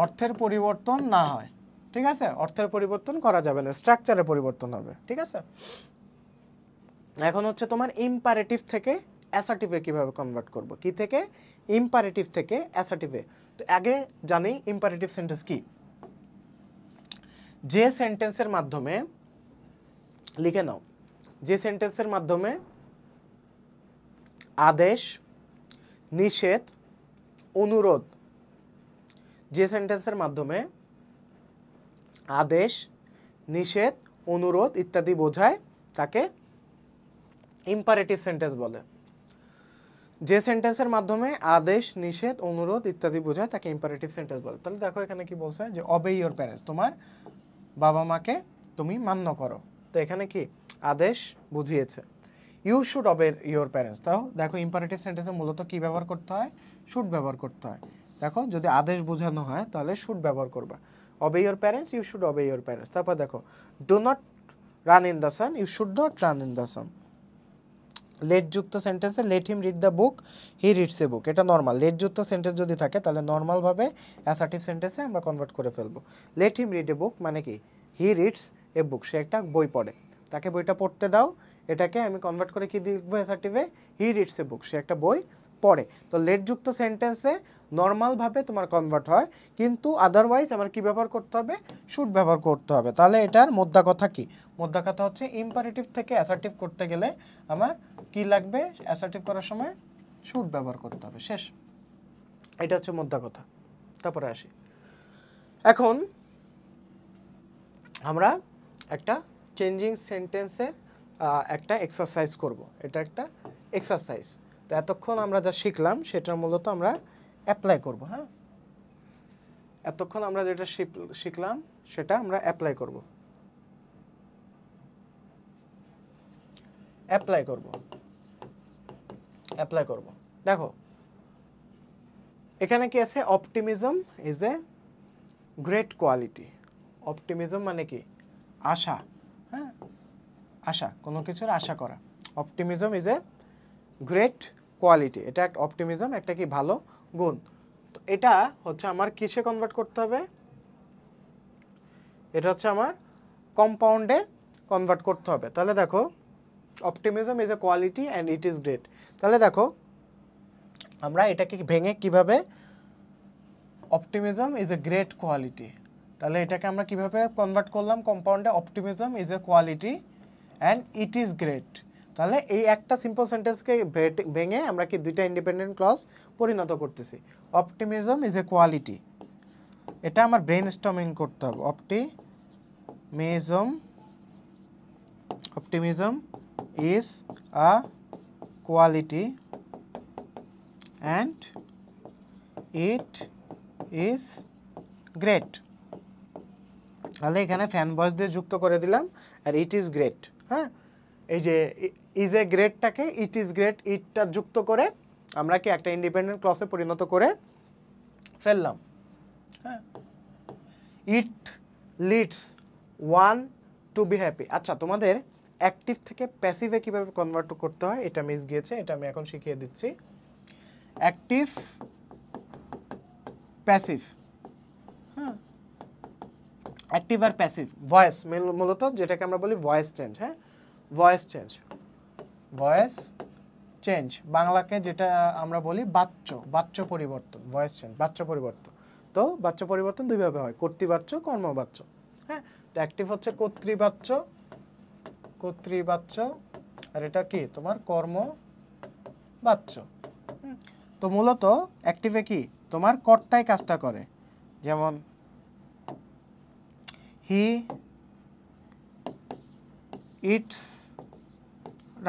অর্থের পরিবর্তন না হয়। ঠিক আছে, অর্থের পরিবর্তন করা যাবে না, স্ট্রাকচারে পরিবর্তন হবে। ঠিক আছে, এখন হচ্ছে তোমার ইম্পারেটিভ থেকে অ্যাসার্টিভে কিভাবে কনভার্ট করব, কি থেকে, ইম্পারেটিভ থেকে অ্যাসার্টিভে। তো আগে জানি ইম্পারেটিভ সেন্টেন্স কি, যে সেন্টেন্সের মাধ্যমে, লিখে নাও, যে সেন্টেন্সের মাধ্যমে আদেশ, নিষেধ, অনুরোধ, যে সেন্টেন্সের মাধ্যমে আদেশ, নিষেধ, অনুরোধ ইত্যাদি বোঝায় তাকে ইম্পারেটিভ সেন্টেন্স বলে। যে সেন্টেন্সের মাধ্যমে আদেশ, নিষেধ, অনুরোধ ইত্যাদি বোঝায় তাকে ইম্পারেটিভ সেন্টেন্স বলে। তাহলে দেখো এখানে কি বলছে, যে অবে ইওর প্যারেন্টস, তোমার বাবা মাকে তুমি মান্য করো। তো এখানে কি আদেশ বুঝিয়েছে। You should obey your parents, তাও দেখো ইম্পারেটিভ সেন্টেন্সে মূলত কি ব্যবহার করতে হয়, শুড ব্যবহার করতে হয়। দেখো যদি আদেশ বোঝানো হয় তাহলে শুড ব্যবহার করবা। Obey your parents, you should obey your parents. তারপর দেখো do not run in the sun, you should not run in the sun. Let যুক্ত সেন্টেন্সে let him read the book, he reads a book, এটা নর্মাল। লেট যুক্ত সেন্টেন্স যদি থাকে তাহলে নর্মালভাবে অ্যাসার্টিভ সেন্টেন্সে আমরা কনভার্ট করে ফেলবো। লেট হিম রিড এ বুক মানে কি, হি রিডস এ বুক, সে একটা বই পড়ে, তাকে বইটা পড়তে দাও। এটাকে আমি কনভার্ট করে কি লিখবো অ্যাসার্টিভে, হি রিডস এ বুক, সে একটা বই পড়ে। তো লেট যুক্ত সেন্টেন্সে নর্মালভাবে তোমার কনভার্ট হয়, কিন্তু আদারওয়াইজ আমার কি ব্যবহার করতে হবে, শুড ব্যবহার করতে হবে। তাহলে এটার মোদ্দা কথা কি, মোদ্দা কথা হচ্ছে ইম্পারেটিভ থেকে অ্যাসার্টিভ করতে গেলে আমার কি লাগবে, অ্যাসার্টিভ করার সময় শুড ব্যবহার করতে হবে। শেষ, এটা হচ্ছে মোদ্দা কথা। তারপরে আসি, এখন আমরা একটা চেঞ্জিং সেন্টেন্সের একটা এক্সারসাইজ করব। এটা একটা এক্সারসাইজ। তো এতক্ষণ আমরা যা শিখলাম সেটার মূলত আমরা অ্যাপ্লাই করব। হ্যাঁ, এতক্ষণ আমরা যেটা শিখলাম সেটা আমরা অ্যাপ্লাই করব, অ্যাপ্লাই করব। দেখো এখানে কি আছে, optimism is a great quality. Optimism মানে কি, আশা। হ্যাঁ, আশা, কোনো কিছুর আশা করা। Optimism is a great quality, এটা একটা অপটিমিজম, একটা কি ভালো গুণ। তো এটা হচ্ছে আমার কিসে কনভার্ট করতে হবে, এটা হচ্ছে আমার কম্পাউন্ডে কনভার্ট করতে হবে। তাহলে দেখো optimism is a quality and it is great. তাহলে দেখো আমরা এটাকে ভেঙে কিভাবে, optimism is a great quality, তাহলে এটাকে আমরা কিভাবে কনভার্ট করলাম কম্পাউন্ডে, optimism is a quality and it is great. তাহলে এই একটা সিম্পল সেন্টেন্সকে ভেঙে আমরা কি দুইটা ইন্ডিপেন্ডেন্ট ক্লজ পরিণত করতেছি। অপটিমিজম ইজ এ কোয়ালিটি, এটা আমার ব্রেন স্টর্মিং করতে হবে। Optimism is a quality and it is great. তাহলে এখানে ফ্যান ভয়েস দিয়ে যুক্ত করে দিলাম, আর ইট ইজ গ্রেট। হ্যাঁ, এই যে ইজ এ গ্রেটটাকে ইট ইজ গ্রেট, ইটটা যুক্ত করে আমরা কি একটা ইন্ডিপেন্ডেন্ট ক্লজে পরিণত করে ফেললাম। হ্যাঁ, it leads one to be happy. আচ্ছা, তোমাদের অ্যাক্টিভ থেকে প্যাসিভে কীভাবে কনভার্ট করতে হয় এটা মিস গিয়েছে, এটা আমি এখন শিখিয়ে দিচ্ছি। অ্যাক্টিভ প্যাসিভ, হ্যাঁ, অ্যাক্টিভ আর প্যাসিভ, ভয়েস মূলত যেটাকে আমরা বলি ভয়েস চেঞ্জ। হ্যাঁ, ভয়েস চেঞ্জ বাংলাকে যেটা আমরা বলি বাচ্য পরিবর্তন, ভয়েস চেঞ্জ বাচ্য পরিবর্তন। তো বাচ্য পরিবর্তন দুইভাবে হয়, কর্তৃবাচ্য, কর্মবাচ্য। হ্যাঁ, তো অ্যাক্টিভ হচ্ছে কর্তৃবাচ্য, আর এটা কি তোমার কর্মবাচ্য। তো মূলত অ্যাক্টিভে কি তোমার কর্তায় কাজটা করে, যেমন হি ইটস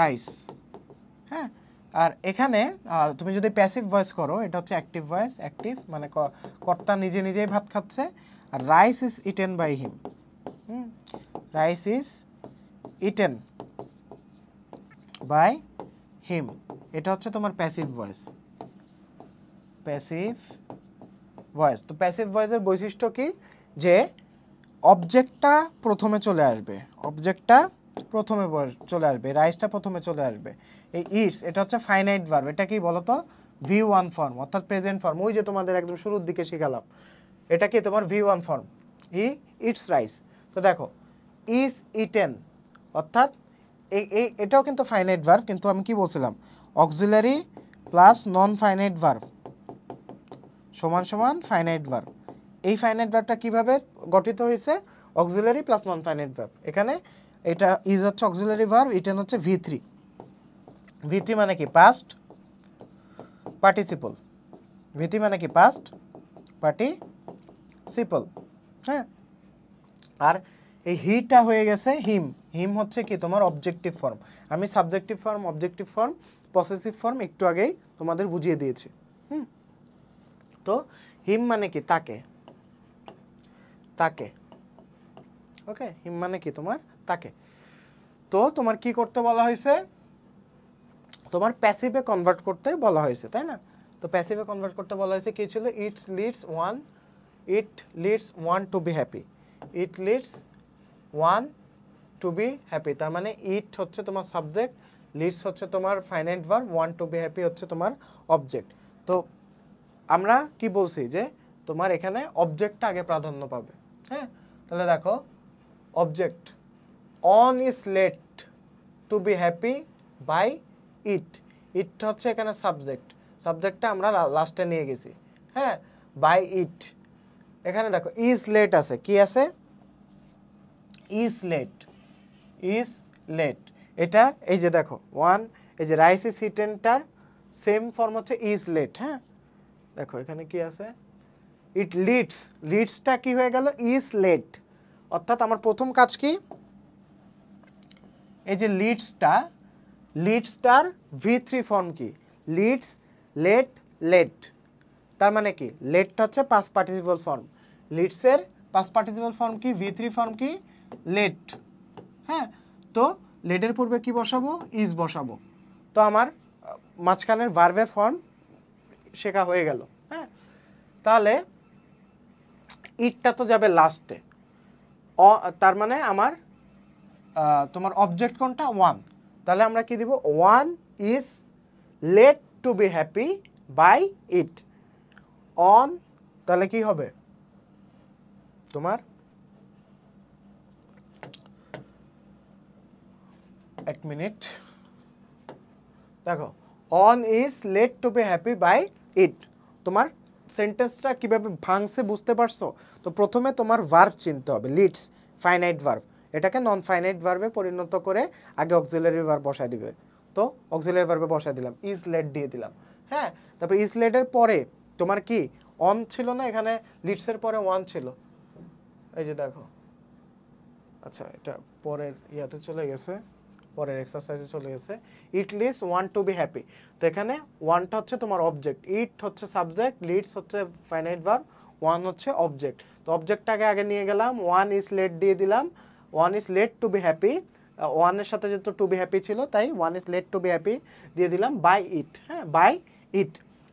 রাইস। হ্যাঁ, আর এখানে তুমি যদি প্যাসিভ ভয়েস করো, এটা হচ্ছে অ্যাক্টিভ ভয়েস। অ্যাক্টিভ মানে কর্তা নিজে নিজেই ভাত খাচ্ছে, আর rice is eaten by him. Rice is eaten by him, এটা হচ্ছে তোমার প্যাসিভ ভয়েস। তো প্যাসিভ ভয়েসের বৈশিষ্ট্য কি, যে অবজেক্টটা প্রথমে চলে আসবে, রাইসটা প্রথমে চলে আসবে। এই ইটস, এটা হচ্ছে ফাইনাইট ভার্ব, এটা কি বলতো V1 ফর্ম, অর্থাৎ প্রেজেন্ট ফর্ম। ওই যে তোমাদের একদম শুরুর দিকে শিখালাম, এটা কি তোমার V1 form, he eats rice. তো দেখো ইজ ইটেন, অর্থাৎ এটাও কিন্তু ফাইনাইট ভার্ব, কিন্তু আমি কি বলছিলাম, auxiliary plus non finite verb সমান ফাইনাইট ভার্ব। এই ফাইনাইট ভার্বটা কিভাবে গঠিত হয়েছে, auxiliary plus non finite verb. এখানে এটা ইজ হচ্ছে অক্সিলারি ভার্ব, ইটেন হচ্ছে V3 মানে কি পাস্ট পার্টিসিপল, V3 মানে কি পাস্ট পার্টিসিপল। হ্যাঁ, আর এই হিটা হয়ে গেছে হিম হচ্ছে কি তোমার অবজেক্টিভ ফর্ম। আমি subjective form, objective form, possessive form একটু আগেই তোমাদের বুঝিয়ে দিয়েছি। তো হিম মানে কি তাকে, ওকে, হিম মানে কি তোমার তাকে। তো তোমার কি করতে বলা হয়েছে, তোমার প্যাসিভে কনভার্ট করতে বলা হয়েছে, তাই না? তো প্যাসিভে কনভার্ট করতে বলা হয়েছে কি ছিল, it leads one to be happy, it leads one to be happy. তার মানে ইট হচ্ছে তোমার সাবজেক্ট, লিডস হচ্ছে তোমার finite verb, one to be happy হচ্ছে তোমার অবজেক্ট। তো আমরা কি বলছি যে তোমার এখানে অবজেক্টটা আগে প্রাধান্য পাবে। হ্যাঁ, তাহলে দেখো object, one is late to be happy by it হচ্ছে এখানে সাবজেক্টটা আমরা লাস্টে নিয়ে গেছি। হ্যাঁ, বাই ইট, এখানে দেখো ইজ লেট আছে, কি আছে, ইজ লেট। এটা এই যে দেখো ওয়ান, এই যে রাইস ইজ ইটেনটার সেম ফর্ম হচ্ছে ইজ লেট। হ্যাঁ, দেখো এখানে কি আছে, ইট লিডসটা কি হয়ে গেল, ইজ লেট। অর্থাৎ আমার প্রথম কাজ কি, এই যে লিডসটার V3 ফর্ম কি, লিডস লেট। তার মানে কি, লেটটা হচ্ছে পাস্ট পার্টিসিপল ফর্ম, লিডসের পাস্ট পার্টিসিপল ফর্ম কি, V3 ফর্ম কি, লেট। হ্যাঁ, তো লেটের পূর্বে কি বসাবো, ইজ বসাবো। তো আমার মাঝখানের ভার্বের ফর্ম শেখা হয়ে গেল। হ্যাঁ, তাহলে ইটটা তো যাবে লাস্টে, তার মানে আমার তোমার অবজেক্ট কোনটা, ওয়ান। তাহলে আমরা কি দিব, one is late to be happy by it. One তাহলে কি হবে তোমার, এক মিনিট দেখো, one is late to be happy by it. তোমার সেন্টেন্সটা কিভাবে ভাঙছে বুঝতে পারছো? তো প্রথমে তোমার ভার্ব চিনতে হবে, লিডস ফাইনাইট ভার্ব, এটাকে নন ফাইনাইট ভার্বে পরিণত করে আগে অক্সিলারি ভার্ব বসায় দিবে। তো অক্সিলারি ভার্বে বসায় দিলাম, ইজ লেট দিয়ে দিলাম। হ্যাঁ, তারপর ইজ লেটের পরে তোমার কি অন ছিল না, এখানে লিডসের পরে ওয়ান ছিল, এই যে দেখো। আচ্ছা, এটা পরের ইয়াতে চলে গেছে, পরের এক্সারসাইজে চলে গেছে। It leads one to be happy. তো এখানে ওয়ানটা হচ্ছে তোমার অবজেক্ট, ইট হচ্ছে সাবজেক্ট, লিডস হচ্ছে ফাইনাইট ভার্ব, ওয়ান হচ্ছে অবজেক্ট। তো অবজেক্টটাকে আগে নিয়ে গেলাম, ওয়ান ইজ লেট দিয়ে দিলাম, one is late to be happy, ওয়ানের সাথে যেহেতু টু বি হ্যাপি ছিল তাই one is late to be happy দিয়ে দিলাম বাই ইট। হ্যাঁ, বাই ইট।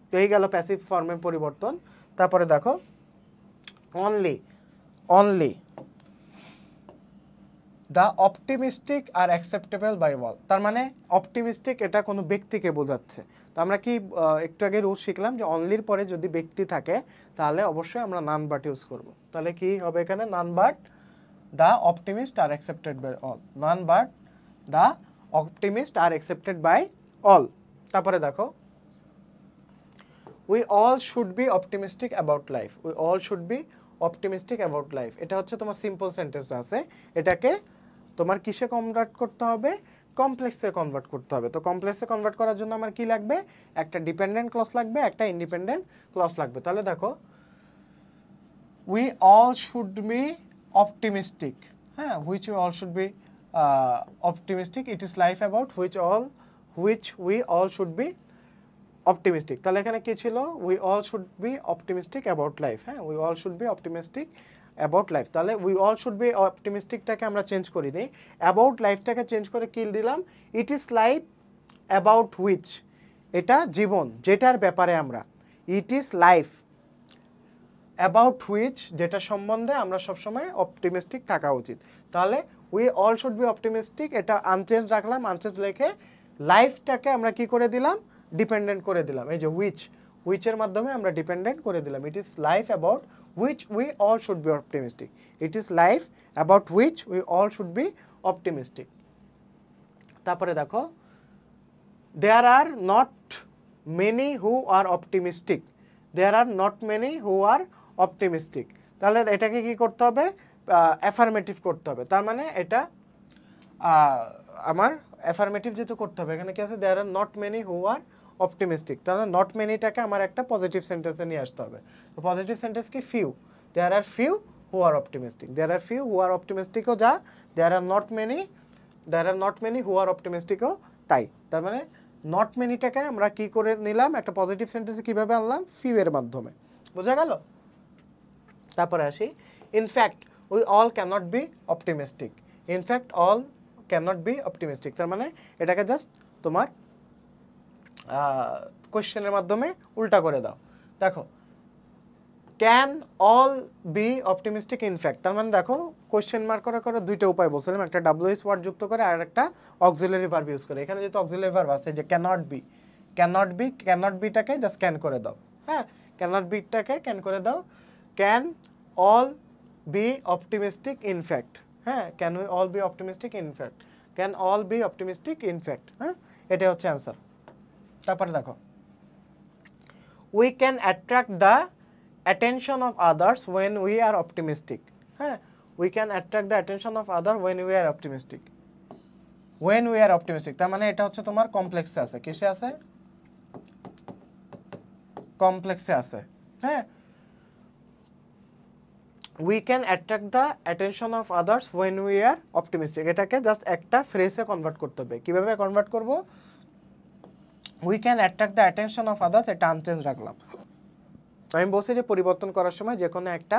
তো এই গেল প্যাসিভ ফর্মের পরিবর্তন। তারপরে দেখো only, only the optimistic are acceptable by all. তার মানে অপটিমিস্টিক এটা কোনো ব্যক্তিকে বোঝাচ্ছে। তো আমরা কি একটু আগে রুল শিখলাম যে অনলির পরে যদি ব্যক্তি থাকে তাহলে অবশ্যই আমরা নান বাট ইউজ করব। তাহলে কি হবে এখানে, none but the optimist are accepted by all, none but the optimist are accepted by all. তারপরে দেখো we all should be optimistic about life, we all should be optimistic about life. এটা হচ্ছে তোমার সিম্পল সেন্টেন্স আছে, এটাকে তোমার কিসে কনভার্ট করতে হবে, কমপ্লেক্সে কনভার্ট করতে হবে। তো কমপ্লেক্সে কনভার্ট করার জন্য আমার কি লাগবে, একটা ডিপেন্ডেন্ট ক্লজ লাগবে, একটা ইন্ডিপেন্ডেন্ট ক্লজ লাগবে। তাহলে দেখো we all should be optimistic, হ্যাঁ, which we all should be optimistic, it is life about which we all should be optimistic. তাহলে এখানে কি ছিল, we all should be optimistic about life. হ্যাঁ, we all should be optimistic about life. তাহলে উই অল শুড বি অপটিমিস্টিকটাকে আমরা চেঞ্জ করিনি, অ্যাবাউট লাইফটাকে চেঞ্জ করে কি দিলাম, it is life about which, এটা জীবন যেটার ব্যাপারে আমরা, ইট ইজ লাইফ অ্যাবাউট হুইচ যেটা সম্বন্ধে আমরা সবসময় অপটিমিস্টিক থাকা উচিত। তাহলে we all should be optimistic এটা আনচেঞ্জ রাখলাম, আনচেঞ্জ রেখে লাইফটাকে আমরা কি করে দিলাম, ডিপেন্ডেন্ট করে দিলাম। এই যে হুইচের মাধ্যমে আমরা ডিপেন্ডেন্ট করে দিলাম, it is life about which we all should be optimistic, it is life about which we all should be optimistic. তারপরে দেখো there are not many who are optimistic, there are not many who are optimistic. তাহলে এটাকে কি করতে হবে, অ্যাফার্মেটিভ করতে হবে। তার মানে এটা আমার অ্যাফার্মেটিভ যেহেতু করতে হবে, এখানে কি আছে, there are not many who are optimistic. তাহলে নট মেনিটাকে আমার একটা পজিটিভ সেন্টেন্সে নিয়ে আসতে হবে। তো পজিটিভ সেন্টেন্স কি, few, there are few who are optimistic, there are few who are অপটিমিস্টিকও যা, there are not many who are অপটিমিস্টিকও তাই। তার মানে নট মেনিটাকে আমরা কি করে নিলাম, একটা পজিটিভ সেন্টেন্সে কীভাবে আনলাম, ফিউ এর মাধ্যমে। বোঝা গেল? তারপরে আসি, in fact we all cannot be optimistic, in fact all cannot be optimistic. তার মানে এটাকে জাস্ট তোমার কোয়েশ্চেনের মাধ্যমে উল্টা করে দাও। দেখো can all be optimistic in fact, তার মানে দেখো কোয়েশ্চেন মার্ক করে করে দুইটা উপায় বলছিলাম, একটা ডাব্লিউএস ওয়ার্ড যুক্ত করে আর একটা অক্সিলারি ভার্ব ইউজ করে। এখানে যেহেতু অক্সিলারি ভার্ব আছে যে ক্যানট বিটাকে জাস্ট ক্যান করে দাও। হ্যাঁ, ক্যানট বিটাকে ক্যান করে দাও, can all be optimistic in fact. হ্যাঁ, can we all be optimistic in fact, can all be optimistic in fact. হ্যাঁ, এটা হচ্ছে অ্যান্সার। তারপরে দেখো we can attract the attention of others when we are optimistic. হ্যাঁ, we can attract the attention of others when we are optimistic, when we are optimistic। তার মানে এটা হচ্ছে তোমার কমপ্লেক্সে আছে, কিসে আছে, কমপ্লেক্সে আছে। হ্যাঁ, we can attract the attention of others when we are optimistic, এটাকে জাস্ট একটা ফ্রেজে কনভার্ট করতে হবে। কিভাবে কনভার্ট করব, we can attract the attention of others, এটা আনচেঞ্জ রাখলাম। আমি বলছি যে পরিবর্তন করার সময় যে কোনো একটা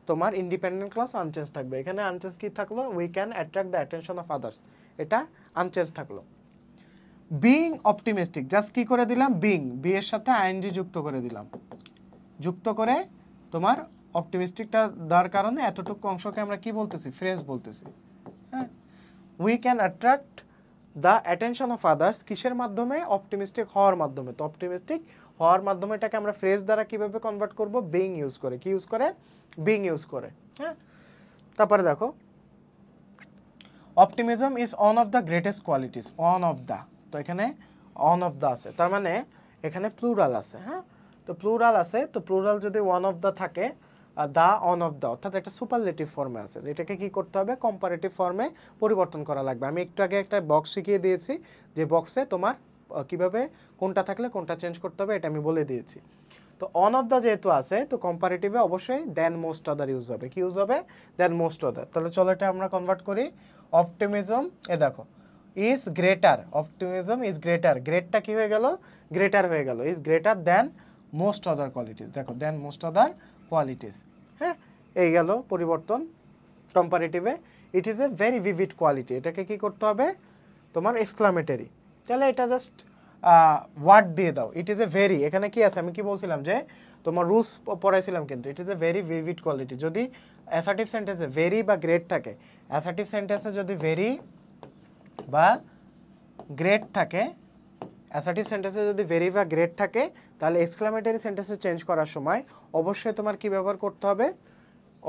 তোমার ইন্ডিপেন্ডেন্ট ক্লজ আনচেঞ্জ থাকবে। এখানে আনচেঞ্জ কি থাকলো, we can attract the attention of others, এটা আনচেঞ্জ থাকলো। বিইং অপটিমিস্টিক জাস্ট কি করে দিলাম, বিইং, বি এর সাথে আইএনজি যুক্ত করে দিলাম, যুক্ত করে তোমার অপটিমিস্টিকটা দেওয়ার কারণে এতটুকু অংশকে আমরা কি বলতেছি, ফ্রেজ বলতেছি। হ্যাঁ, we can attract the attention of others কিসের মাধ্যমে? অপটিমিস্টিক হওয়ার মাধ্যমে। তো অপটিমিস্টিক হওয়ার মাধ্যমে এটাকে আমরা ফ্রেজ দ্বারা কিভাবে কনভার্ট করব? বিং ইউজ করে। কি ইউজ করে? বিং ইউজ করে। হ্যাঁ, তারপরে দেখো optimism is one of the greatest qualities. One of the, তো এখানে ওয়ান অফ দ্য আছে, তার মানে এখানে প্লুরাল আছে। হ্যাঁ, তো প্লুরাল আছে, তো প্লুরাল যদি ওয়ান অফ দ্য থাকে, দ্য অন অফ দ্য, অর্থাৎ একটা সুপারলেটিভ ফর্মে আছে, এটাকে কি করতে হবে? কম্পারেটিভ ফর্মে পরিবর্তন করা লাগবে। আমি একটু আগে একটা বক্স শিখিয়ে দিয়েছি, যে বক্সে তোমার কিভাবে কোনটা থাকলে কোনটা চেঞ্জ করতে হবে এটা আমি বলে দিয়েছি। তো অন অফ দ্য যেহেতু আছে, তো কম্পারেটিভে অবশ্যই দেন মোস্ট আদার ইউজ হবে। কি ইউজ হবে? Than most other. তাহলে চলো এটা আমরা কনভার্ট করি। অপটিমিজম, এ দেখো, is greater, optimism is greater, গ্রেটটা কি হয়ে গেল? গ্রেটার হয়ে গেল, is greater than most other qualities. দেখো দেন মোস্ট আদার কোয়ালিটিস। হ্যাঁ, এই গেল পরিবর্তন কম্পারেটিভে। It is a very vivid quality, এটাকে কি করতে হবে? তোমার এক্সক্লামেটরি। তাহলে এটা জাস্ট ওয়ার্ড দিয়ে দাও। ইট ইজ এ ভেরি, এখানে কি আছে? আমি কি বলছিলাম যে তোমার রুলস পড়াইছিলাম, কিন্তু ইট is a very vivid quality. যদি অ্যাসার্টিভ সেন্টেন্সে ভেরি বা গ্রেট থাকে, অ্যাসার্টিভ সেন্টেন্সে যদি ভেরি বা গ্রেট থাকে, অ্যাসার্টিভ সেন্টেন্সে যদি ভেরি বা গ্রেট থাকে, তাহলে এক্সক্লামেটরি সেন্টেন্সে চেঞ্জ করার সময় অবশ্যই তোমার কি ব্যবহার করতে হবে?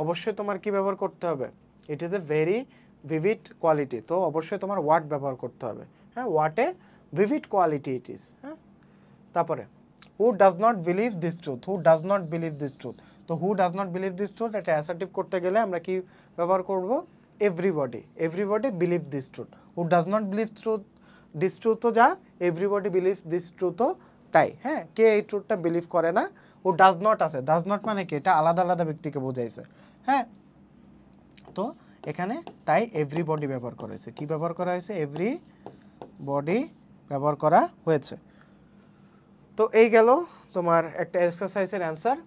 অবশ্যই তোমার কি ব্যবহার করতে হবে? It is a very vivid quality, তো অবশ্যই তোমার ওয়াট ব্যবহার করতে হবে। হ্যাঁ, what a vivid quality it is. হ্যাঁ, তারপরে who does not believe this truth, who does not believe this truth. তো who does not believe this truth এটা অ্যাসার্টিভ করতে গেলে আমরা কি ব্যবহার করব? Everybody, everybody believe this truth. Who does not believe truth, this ট্রুথও যা, এভরিবডি বিলিভ দিস ট্রুথও তাই। হ্যাঁ, কে এই ট্রুথটা বিলিভ করে না? হু ডাজ নট আছে, ডাজ নট মানে কি? এটা আলাদা আলাদা ব্যক্তিকে বোঝাইছে। হ্যাঁ, তো এখানে তাই এভরিবডি ব্যবহার করা হয়েছে। কি ব্যবহার করা হয়েছে? এভরিবডি ব্যবহার করা হয়েছে। তো এই গেল তোমার একটা এক্সারসাইজের অ্যান্সার।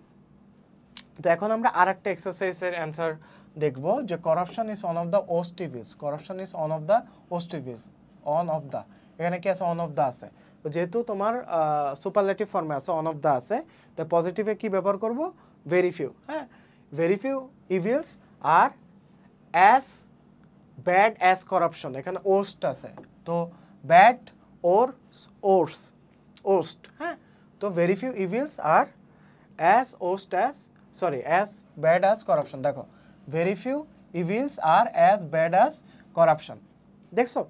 তো এখন আমরা আর একটা এক্সারসাইজের অ্যান্সার দেখব, যে corruption is one of the worst evils. Corruption is one of the worst evils. On of the, এখানে কি আছে? অন অফ দ্য আছে। তো যেহেতু তোমার সুপারলেটিভ ফর্মে আছে, অন অফ দ্য আছে, তো পজিটিভে কি ব্যবহার করব? Very few. হ্যাঁ, very few evils are as bad as corruption, এখানে ওস্ট আছে, তো ব্যাড ওর ওর্স, ওস্ট। হ্যাঁ, তো very few evils are as worst as, sorry, as bad as corruption. দেখো very few evils are as bad as corruption, দেখছো?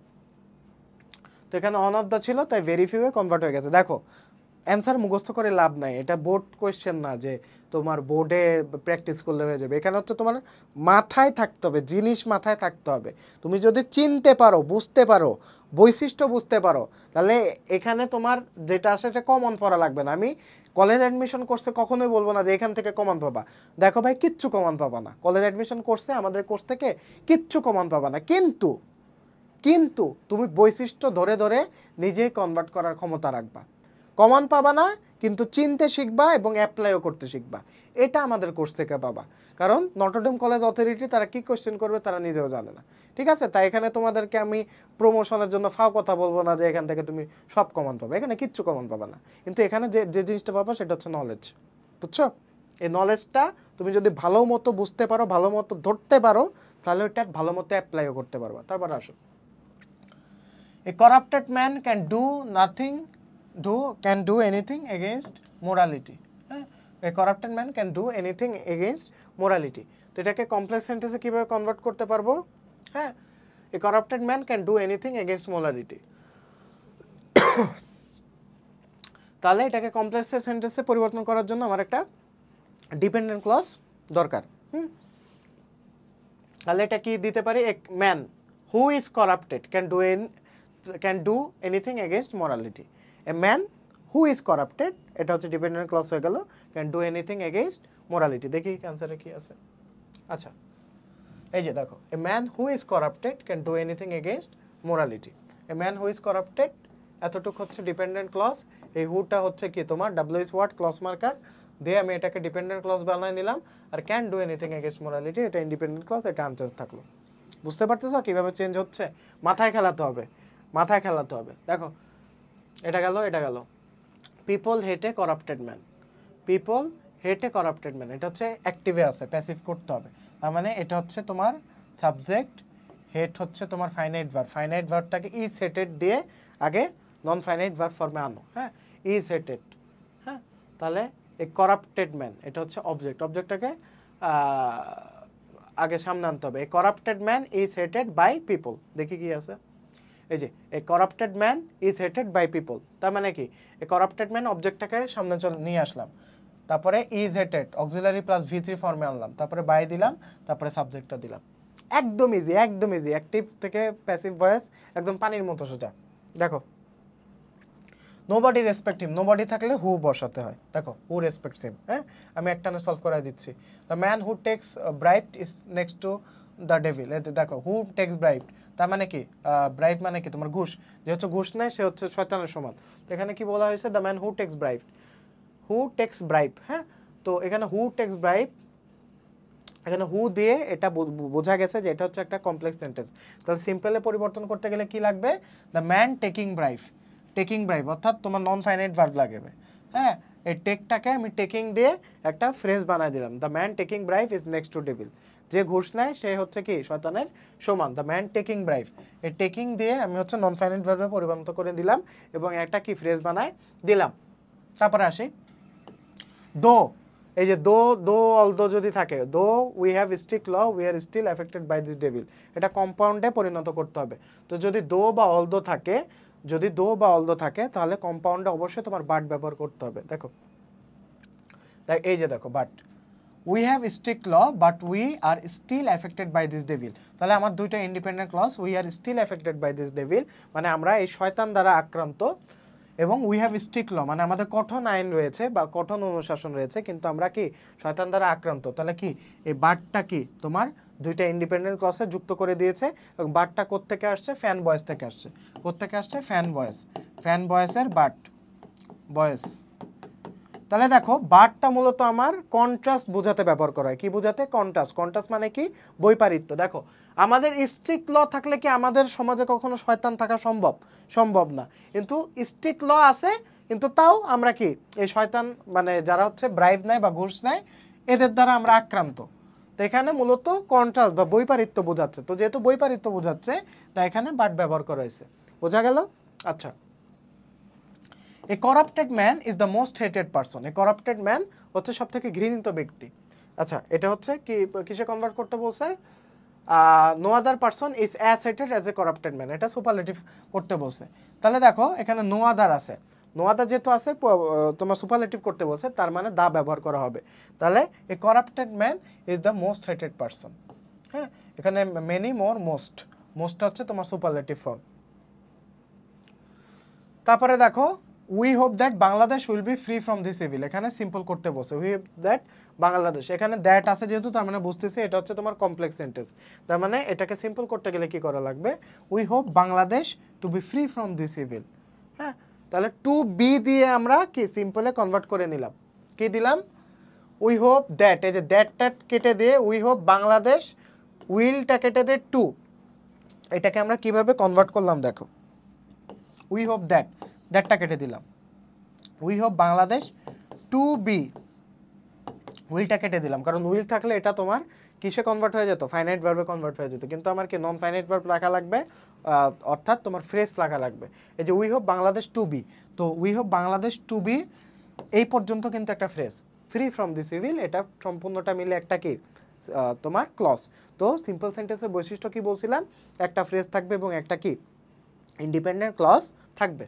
তো এখানে অন অফ দ্য ছিল, তাই ভেরি ফিউ এ কনভার্ট হয়ে গেছে। দেখো অ্যান্সার মুখস্থ করে লাভ নাই, এটা বোর্ড কোয়েশ্চেন না যে তোমার বোর্ডে প্র্যাকটিস করলে হয়ে যাবে। এখানে হচ্ছে তোমার মাথায় থাকতে হবে, জিনিস মাথায় থাকতে হবে। তুমি যদি চিনতে পারো, বুঝতে পারো, বৈশিষ্ট্য বুঝতে পারো, তাহলে এখানে তোমার যেটা আসে এটা কমন পড়া লাগবে না। আমি কলেজ অ্যাডমিশন কোর্সে কখনোই বলবো না যে এখান থেকে কমন পাবা। দেখো ভাই, কিচ্ছু কমন পাবা না কলেজ অ্যাডমিশন কোর্সে, আমাদের কোর্স থেকে কিচ্ছু কমন পাবা না। কিন্তু কিন্তু তুমি বৈশিষ্ট্য ধরে ধরে নিজেই কনভার্ট করার ক্ষমতা রাখবা। কমন পাবা না, কিন্তু চিনতে শিখবা এবং অ্যাপ্লাইও করতে শিখবা। এটা আমাদের কোর্স থেকে পাবা। কারণ নটরডেম কলেজ অথরিটি তারা কি কোশ্চেন করবে তারা নিজেও জানে না। ঠিক আছে, তাই এখানে তোমাদেরকে আমি প্রমোশনের জন্য ফাও কথা বলবো না যে এখান থেকে তুমি সব কমন পাবে, এখানে কিচ্ছু কমন পাবা না। কিন্তু এখানে যে যে জিনিসটা পাবা সেটা হচ্ছে নলেজ, বুঝছো? এই নলেজটা তুমি যদি ভালো মতো বুঝতে পারো, ভালো মতো ধরতে পারো, তাহলে ওইটা ভালো মতো অ্যাপ্লাইও করতে পারবা। তারপর আসো, a corrupted man can do anything against morality. A corrupted man can do anything against morality. তো এটাকে কমপ্লেক্স সেন্টেন্সে কিভাবে কনভার্ট করতে পারবো? হ্যাঁ, a corrupted man can do anything against morality. তাহলে এটাকে কমপ্লেক্স সেন্টেন্সে পরিবর্তন করার জন্য আমার একটা ডিপেন্ডেন্ট ক্লজ দরকার। তাহলে এটা কি দিতে পারি? a man who is corrupted can do anything against morality. A man who is corrupted, এটা হচ্ছে ডিপেন্ডেন্ট ক্লজ হয়ে গেল, can do anything against morality. দেখি অ্যানসারে কি আছে। আচ্ছা, এই যে দেখো, a man who is corrupted can do anything against morality. A man who is corrupted, এতটুকু হচ্ছে ডিপেন্ডেন্ট ক্লজ। এই হুটা হচ্ছে কি তোমার WH ওয়ার্ড ক্লজ মার্কার দিয়ে আমি এটাকে ডিপেন্ডেন্ট ক্লজ বানাই নিলাম। আর can do anything against morality, এটা ইন্ডিপেন্ডেন্ট ক্লজ, এটা আনচেঞ্জ থাকলো। বুঝতে পারতেছো কিভাবে চেঞ্জ হচ্ছে? মাথায় খেলাতে হবে, মাথায় খেলাতে হবে। দেখো এটা গেল, এটা গেল। পিপল হেট এ করাপ্টেড ম্যান, পিপল হেট এ করাপ্টেড ম্যান, এটা হচ্ছে অ্যাক্টিভে আছে, প্যাসিভ করতে হবে। তার মানে এটা হচ্ছে তোমার সাবজেক্ট, হেড হচ্ছে তোমার ফাইনাইট ভার্বটাকে ইজ হেটেড দিয়ে আগে নন ফাইনাইট ভার্ব ফর্মে আনো, হ্যাঁ, ইজ হেটেড, হ্যাঁ, তাহলে এ করাপ্টেড ম্যান এটা হচ্ছে অবজেক্টটাকে আগে সামনে আনতে হবে। A corrupted man is hated by people, দেখি কি আছে, এই যে a corrupted man is hated by people, তার মানে কি এ করাপ্টেড ম্যান অবজেক্টটাকে সামনে নিয়ে আসলাম, তারপরে is hated auxiliary plus V3 ফর্মে আনলাম, তারপরে বাই দিলাম, তারপরে সাবজেক্টটা দিলাম। একদম ইজি, একদম ইজি, অ্যাক্টিভ থেকে প্যাসিভ ভয়েস একদম পানির মতো সোজা। দেখো নোবডি রেসপেক্ট হিম, নোবডি থাকলে হু বসাতে হয়, দেখো হু রেসপেক্টস হিম, হ্যাঁ, আমি একটা না সলভ করে দিচ্ছি। The man who text bribe is next to the devil, দেখো হু টেক্স ব্রাইব, তার মানে কি ব্রাইব মানে কি তোমার ঘুষ, যে হচ্ছে ঘুষ নেয় সে হচ্ছে শয়তানের সমান। তো এখানে কি বলা হয়েছে, the man who text bribe, হ্যাঁ, তো এখানে হু টেক্স ব্রাইব, এখানে হু দিয়ে এটা বোঝা গেছে যে এটা হচ্ছে একটা কমপ্লেক্স সেন্টেন্স। তাহলে সিম্পলে পরিবর্তন করতে গেলে কি লাগবে, দ্য ম্যান টেকিং ব্রাইব অর্থাৎ তোমার নন ফাইনাইট ভার্ব লাগবে, হ্যাঁ, এই টেকটাকে আমি টেকিং দিয়ে একটা ফ্রেজ বানাই দিলাম, the man taking bribe is next to devil, যে ঘুষ নেয় সে হচ্ছে কি শয়তানের সমান, দ্য ম্যান টেকিং ব্রাইব, এই টেকিং দিয়ে আমি হচ্ছে নন ফাইনাইট ভার্বে পরিবর্তন করে দিলাম এবং একটা কি ফ্রেজ বানাই দিলাম। তারপরে আসি দো, এই যে দো অলদো যদি থাকে, though we have strict law we are still affected by this devil, এটা কম্পাউন্ডে পরিণত করতে হবে। তো যদি দো বা অলদো থাকে তাহলে কম্পাউন্ডে অবশ্যই তোমার বাট ব্যবহার করতে হবে। দেখো এই যে দেখো but, we have strict law but we are still affected by this devil, তাহলে আমার দুইটা independent clause, we are still affected by this devil মানে আমরা এই শয়তান দ্বারা আক্রান্ত, এবং উই হ্যাভ স্ট্রিক্ট ল মানে আমাদের কঠোর আইন রয়েছে বা কঠোর অনুশাসন রয়েছে কিন্তু আমরা কি শয়তান দ্বারা আক্রান্ত। তাহলে কি এই বাটটা কি তোমার দুইটা ইন্ডিপেন্ডেন্ট ক্লসে যুক্ত করে দিয়েছে এবং বাটটা কোত্থেকে আসছে, ফ্যান বয়েস থেকে আসছে। কোত্থেকে আসছে, ফ্যান বয়েসের বাট বয়েস। তাহলে দেখো বাটটা মূলত আমার কন্ট্রাস্ট বোঝাতে ব্যবহার করা হয়, কি বোঝাতে, কন্ট্রাস্ট মানে কি বৈপরীত্য। দেখো আমাদের স্ট্রিক্ট ল থাকলে কি আমাদের সমাজে কখনো শয়তান থাকা সম্ভব না, কিন্তু স্ট্রিক্ট ল আছে কিন্তু তাও আমরা কি এই শয়তান মানে যারা হচ্ছে ব্রাইব নেয় বা ঘুষ নেয় এদের দ্বারা আমরা আক্রান্ত। তো এখানে মূলত কন্ট্রাস্ট বা বৈপরীত্য বোঝাচ্ছে, তো যেহেতু বৈপরীত্য বোঝাচ্ছে তাই এখানে বাট ব্যবহার করা হয়েছে, বোঝা গেল। আচ্ছা, এ corrupted man is the most hated person, A corrupted man হচ্ছে সব থেকে ঘৃণিত ব্যক্তি। আচ্ছা, এটা হচ্ছে কি কিসে কনভার্ট করতে বলছে, no other person is as hated as a corrupted man, এটা সুপারলেটিভ করতে বলছে। তাহলে দেখো এখানে নো আদার আছে, নো আদার যেহেতু আছে তোমার সুপারলেটিভ করতে বলছে তার মানে দা ব্যবহার করা হবে। তাহলে এ corrupted man is the most hated person, হ্যাঁ, এখানে মেনি মোর মোস্টটা হচ্ছে তোমার সুপারলেটিভ ফর্ম। তারপরে দেখো we hope that Bangladesh will be free from this evil, এখানে সিম্পল করতে বসে উই হোপ দ্যাট বাংলাদেশ, এখানে দ্যাট আছে যেহেতু তার মানে বুঝতেছি এটা হচ্ছে তোমার কমপ্লেক্স সেন্টেন্স, তার মানে এটাকে সিম্পল করতে গেলে কি করা লাগবে, we hope Bangladesh to be free from this evil, হ্যাঁ, তাহলে টু বি দিয়ে আমরা কি সিম্পলে কনভার্ট করে নিলাম, কি দিলাম, উই হোপ দ্যাট, এই যে দ্যাটটা কেটে দিয়ে উই হোপ বাংলাদেশ, উইলটা কেটে দিয়ে টু, এটাকে আমরা কিভাবে কনভার্ট করলাম দেখো, উই হোপ দ্যাটটা কেটে দিলাম, we hope Bangladesh to be, উইলটা কেটে দিলাম কারণ উইল থাকলে এটা তোমার কিসে কনভার্ট হয়ে যেত, ফাইনাইট ভার্বে কনভার্ট হয়ে যেত, কিন্তু আমার কি নন ফাইনাইট ভার্ব লেখা লাগবে, অর্থাৎ তোমার ফ্রেজ লেখা লাগবে। এই যে we hope Bangladesh to be, তো we hope Bangladesh to be এই পর্যন্ত কিন্তু একটা phrase, free from this evil এটা সম্পূর্ণটা মিলে একটা কি তোমার ক্লজ। তো সিম্পল সেন্টেন্সের বৈশিষ্ট্য কি বলছিলাম, একটা ফ্রেজ থাকবে এবং একটা কি ইন্ডিপেন্ডেন্ট ক্লজ থাকবে।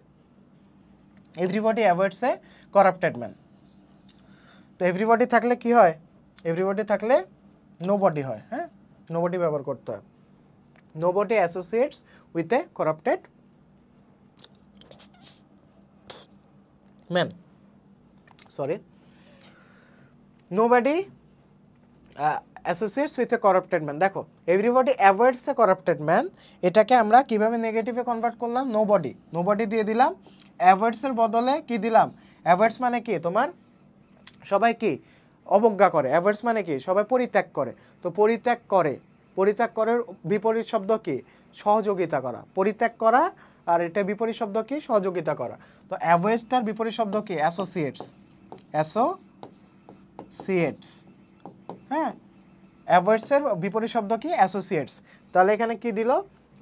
Everybody avoids a corrupted man, তো এভরিবডি থাকলে কি হয়, এভরিবডি থাকলে নোবডি হয়, হ্যাঁ, নোবডি ব্যবহার করতে হয়, nobody associates with a corrupted man, sorry, nobody associates with a corrupted man. দেখো everybody avoids a corrupted man, এটাকে আমরা কিভাবে নেগেটিভে কনভার্ট করলাম, নোবডি দিয়ে দিলাম, অ্যাভয়েডসের বদলে কি দিলাম, অ্যাভয়েডস মানে কি তোমার সবাই কি অবজ্ঞা করে, অ্যাভয়েডস মানে কি সবাই পরিত্যাগ করে, তো পরিত্যাগ করার বিপরীত শব্দ কি, সহযোগিতা করা, পরিত্যাগ করা আর এটা বিপরীত শব্দ কি, সহযোগিতা করা। তো অ্যাভয়েডস তার বিপরীত শব্দ কি, অ্যাসোসিয়েটস, হ্যাঁ, অ্যাভয়েডসের বিপরীত শব্দ কি অ্যাসোসিয়েটস, তাহলে এখানে কি দিল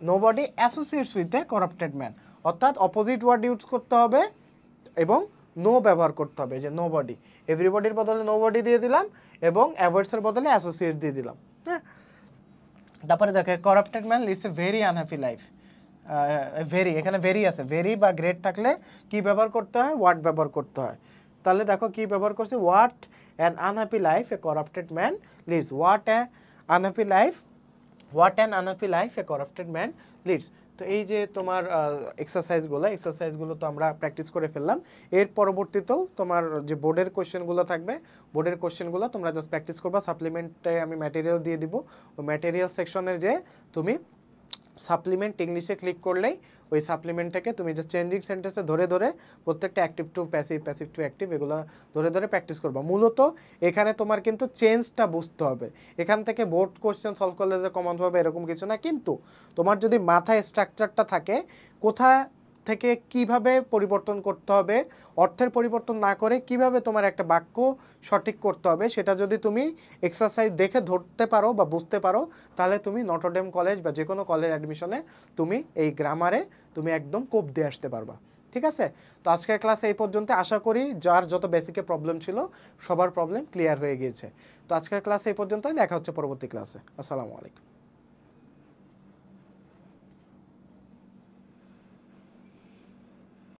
nobody associates with a corrupted man, অর্থাৎ অপোজিট ওয়ার্ড ইউজ করতে হবে এবং নো ব্যবহার করতে হবে, যে নোবডি, এভরিবডির বদলে নোবডি দিয়ে দিলাম এবং অ্যাভয়েডসের বদলে অ্যাসোসিয়েট দিয়ে দিলাম। হ্যাঁ, তারপরে দেখো corrupted man leads a very unhappy life, very এখানে ভেরি আছে, ভেরি বা গ্রেট থাকলে কি ব্যবহার করতে হয় ওয়াট ব্যবহার করতে হয়, তাহলে দেখো কি ব্যবহার করছে what an unhappy life a corrupted man leads, what an unhappy life, what an unhappy life a corrupted man leads. তো এই যে তোমার এক্সারসাইজগুলো তো আমরা প্র্যাকটিস করে ফেললাম, এর পরবর্তীতেও তোমার যে বোর্ডের কোশ্চেনগুলো থাকবে, বোর্ডের কোশ্চেনগুলো তোমরা জাস্ট প্র্যাকটিস করবা, সাপ্লিমেন্টে আমি ম্যাটেরিয়াল দিয়ে দিব, ওই ম্যাটেরিয়াল সেকশনের যে তুমি সাপ্লিমেন্ট ইংলিশে ক্লিক করলেই ওই সাপ্লিমেন্ট থেকে তুমি যে চেঞ্জিং সেন্টেন্সে ধরে ধরে প্রত্যেকটা active to passive, passive to active এগুলো ধরে ধরে প্র্যাকটিস করবা। মূলত এখানে তোমার কিন্তু চেঞ্জটা বুঝতে হবে, এখান থেকে বোর্ড কোশ্চেন সলভ করলে যে কমন পাবে এরকম কিছু না, কিন্তু তোমার যদি মাথায় স্ট্রাকচারটা থাকে কোথা থেকে কিভাবে পরিবর্তন করতে হবে, অর্থের পরিবর্তন না করে কিভাবে তোমার একটা বাক্য সঠিক করতে হবে, সেটা যদি তুমি এক্সারসাইজ দেখে ধরতে পারো বা বুঝতে পারো, তাহলে তুমি নটরডেম কলেজ বা যে কোনো কলেজ অ্যাডমিশনে তুমি এই গ্রামারে তুমি একদম কোপ দিয়ে আসতে পারবা। ঠিক আছে, তো আজকের ক্লাসে এই পর্যন্ত, আশা করি যার যত বেসিকে প্রবলেম ছিল সবার প্রবলেম ক্লিয়ার হয়ে গিয়েছে। তো আজকের ক্লাসে এই পর্যন্তই, দেখা হচ্ছে পরবর্তী ক্লাসে। আসসালামু আলাইকুম।